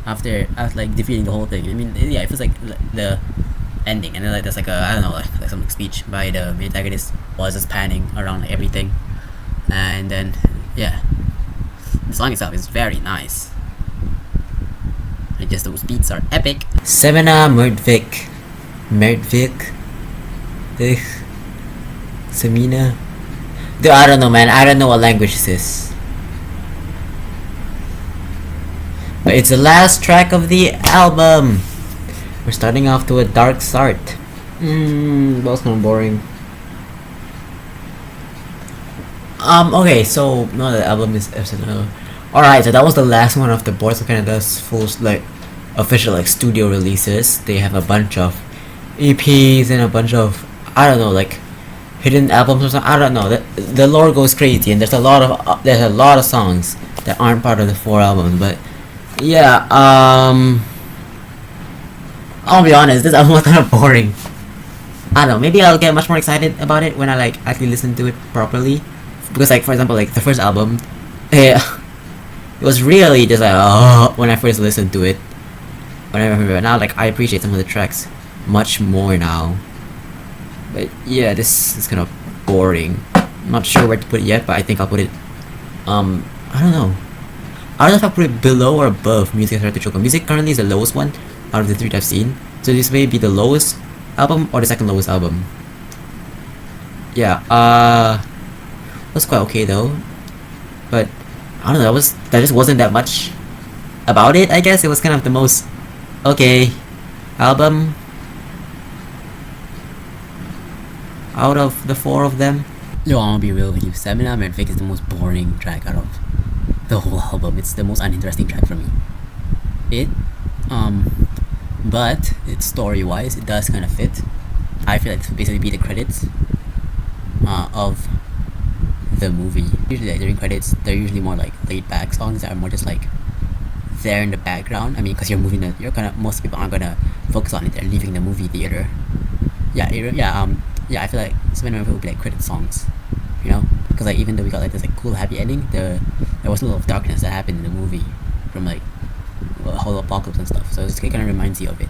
after like defeating the whole thing. I mean, yeah, it feels like the ending, and then like there's like a, I don't know, like some speech by the main antagonist was just panning around like everything, and then yeah, the song itself is very nice. And just those beats are epic. Semena Mertvykh. Semena. Dude, I don't know, man. I don't know what language this is. But it's the last track of the album. We're starting off to a dark start. That was kind of boring. Okay, so no, the album is alright, so that was the last one of the Boys of Canada's full, like, official, like, studio releases. They have a bunch of EPs and a bunch of, I don't know, like, hidden albums or something. I don't know. The lore goes crazy, and there's a lot of songs that aren't part of the 4 albums. But yeah, I'll be honest, this album was kind of boring. I don't know. Maybe I'll get much more excited about it when I like actually listen to it properly. Because, like, for example, like the first album, it was really just like when I first listened to it. When I remember now, like, I appreciate some of the tracks much more now. But yeah, this is kind of boring. I'm not sure where to put it yet, but I think I'll put it, I don't know. I don't know if I'll put it below or above Music Artichoke. Music currently is the lowest one out of the 3 that I've seen. So this may be the lowest album or the second lowest album. Yeah, it was quite okay though. But I don't know, that just wasn't that much about it, I guess. It was kind of the most okay album out of the 4 of them. Yo, I'm gonna be real with you. Semena Mertvykh is the most boring track out of the whole album. It's the most uninteresting track for me. But it's story-wise, it does kind of fit. I feel like this would basically be the credits of the movie. Usually, like, during credits, they're usually more like laid-back songs that are more just like there in the background. I mean, because most people aren't gonna focus on it. They're leaving the movie theater. Yeah, I feel like Semena Mertvykh would be like credit songs, you know, because like even though we got like this like cool happy ending, there was a lot of darkness that happened in the movie from like a whole apocalypse and stuff. So it kind of reminds you of it.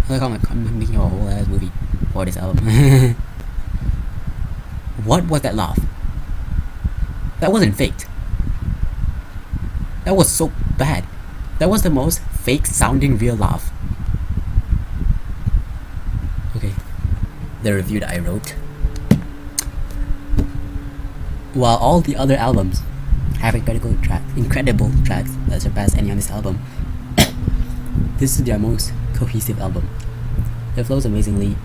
Like I'm making a whole ass movie for this album. What was that laugh? That wasn't faked. That was so bad. That was the most fake sounding real laugh. Okay, the review that I wrote. While all the other albums have incredible tracks that surpass any on this album, this is their most cohesive album. It flows amazingly,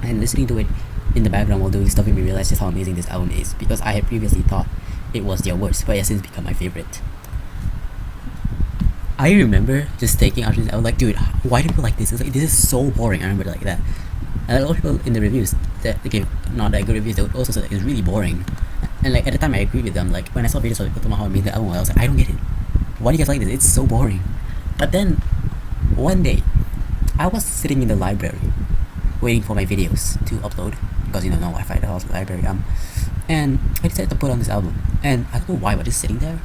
and listening to it in the background while doing stuff made me realize just how amazing this album is, because I had previously thought it was their worst, but it has since become my favorite. I remember just taking after this, I was like, dude, why do people like this? It's like, this is so boring. I remember it like that. And a lot of people in the reviews that they gave not that good reviews, they would also say that it's really boring. And like at the time I agreed with them. Like when I saw videos of people talking about how amazing the album was, I was like, I don't get it. Why do you guys like this? It's so boring. But then one day I was sitting in the library waiting for my videos to upload, because you know, no Wi-Fi at the house, library. And I decided to put on this album, and I don't know why, but just sitting there,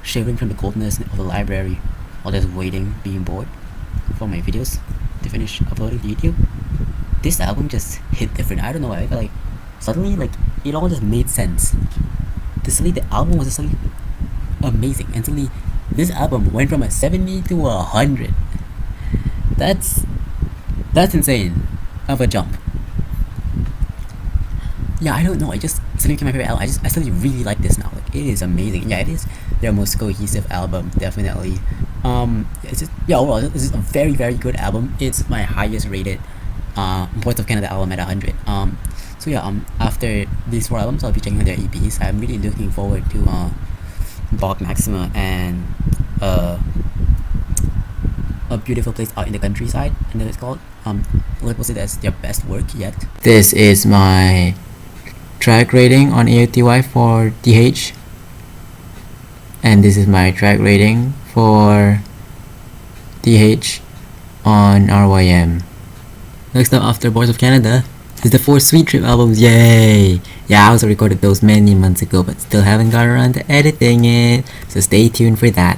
shivering from the coldness of the library, while just waiting, being bored for my videos to finish uploading to YouTube. This album just hit different. I don't know why. I felt like suddenly, like, it all just made sense. Suddenly the album was just suddenly amazing, and suddenly this album went from a 70 to 100. That's insane of a jump. Yeah, I don't know. I just suddenly became my favorite album. I suddenly really like this now. Like, it is amazing. Yeah, it is their most cohesive album, definitely. It's just, yeah, overall, this is a very, very good album. It's my highest rated Boys of Canada album at 100. So yeah, after these 4 albums, I'll be checking out their EPs. I'm really looking forward to Bog Maxima and A Beautiful Place Out in the Countryside, and it's called. We'll post it as their best work yet. This is my track rating on AOTY for TH, and this is my track rating for TH on RYM. Next up, after Boys of Canada, is the 4 Sweet Trip albums. Yay! Yeah, I also recorded those many months ago, but still haven't got around to editing it, so stay tuned for that.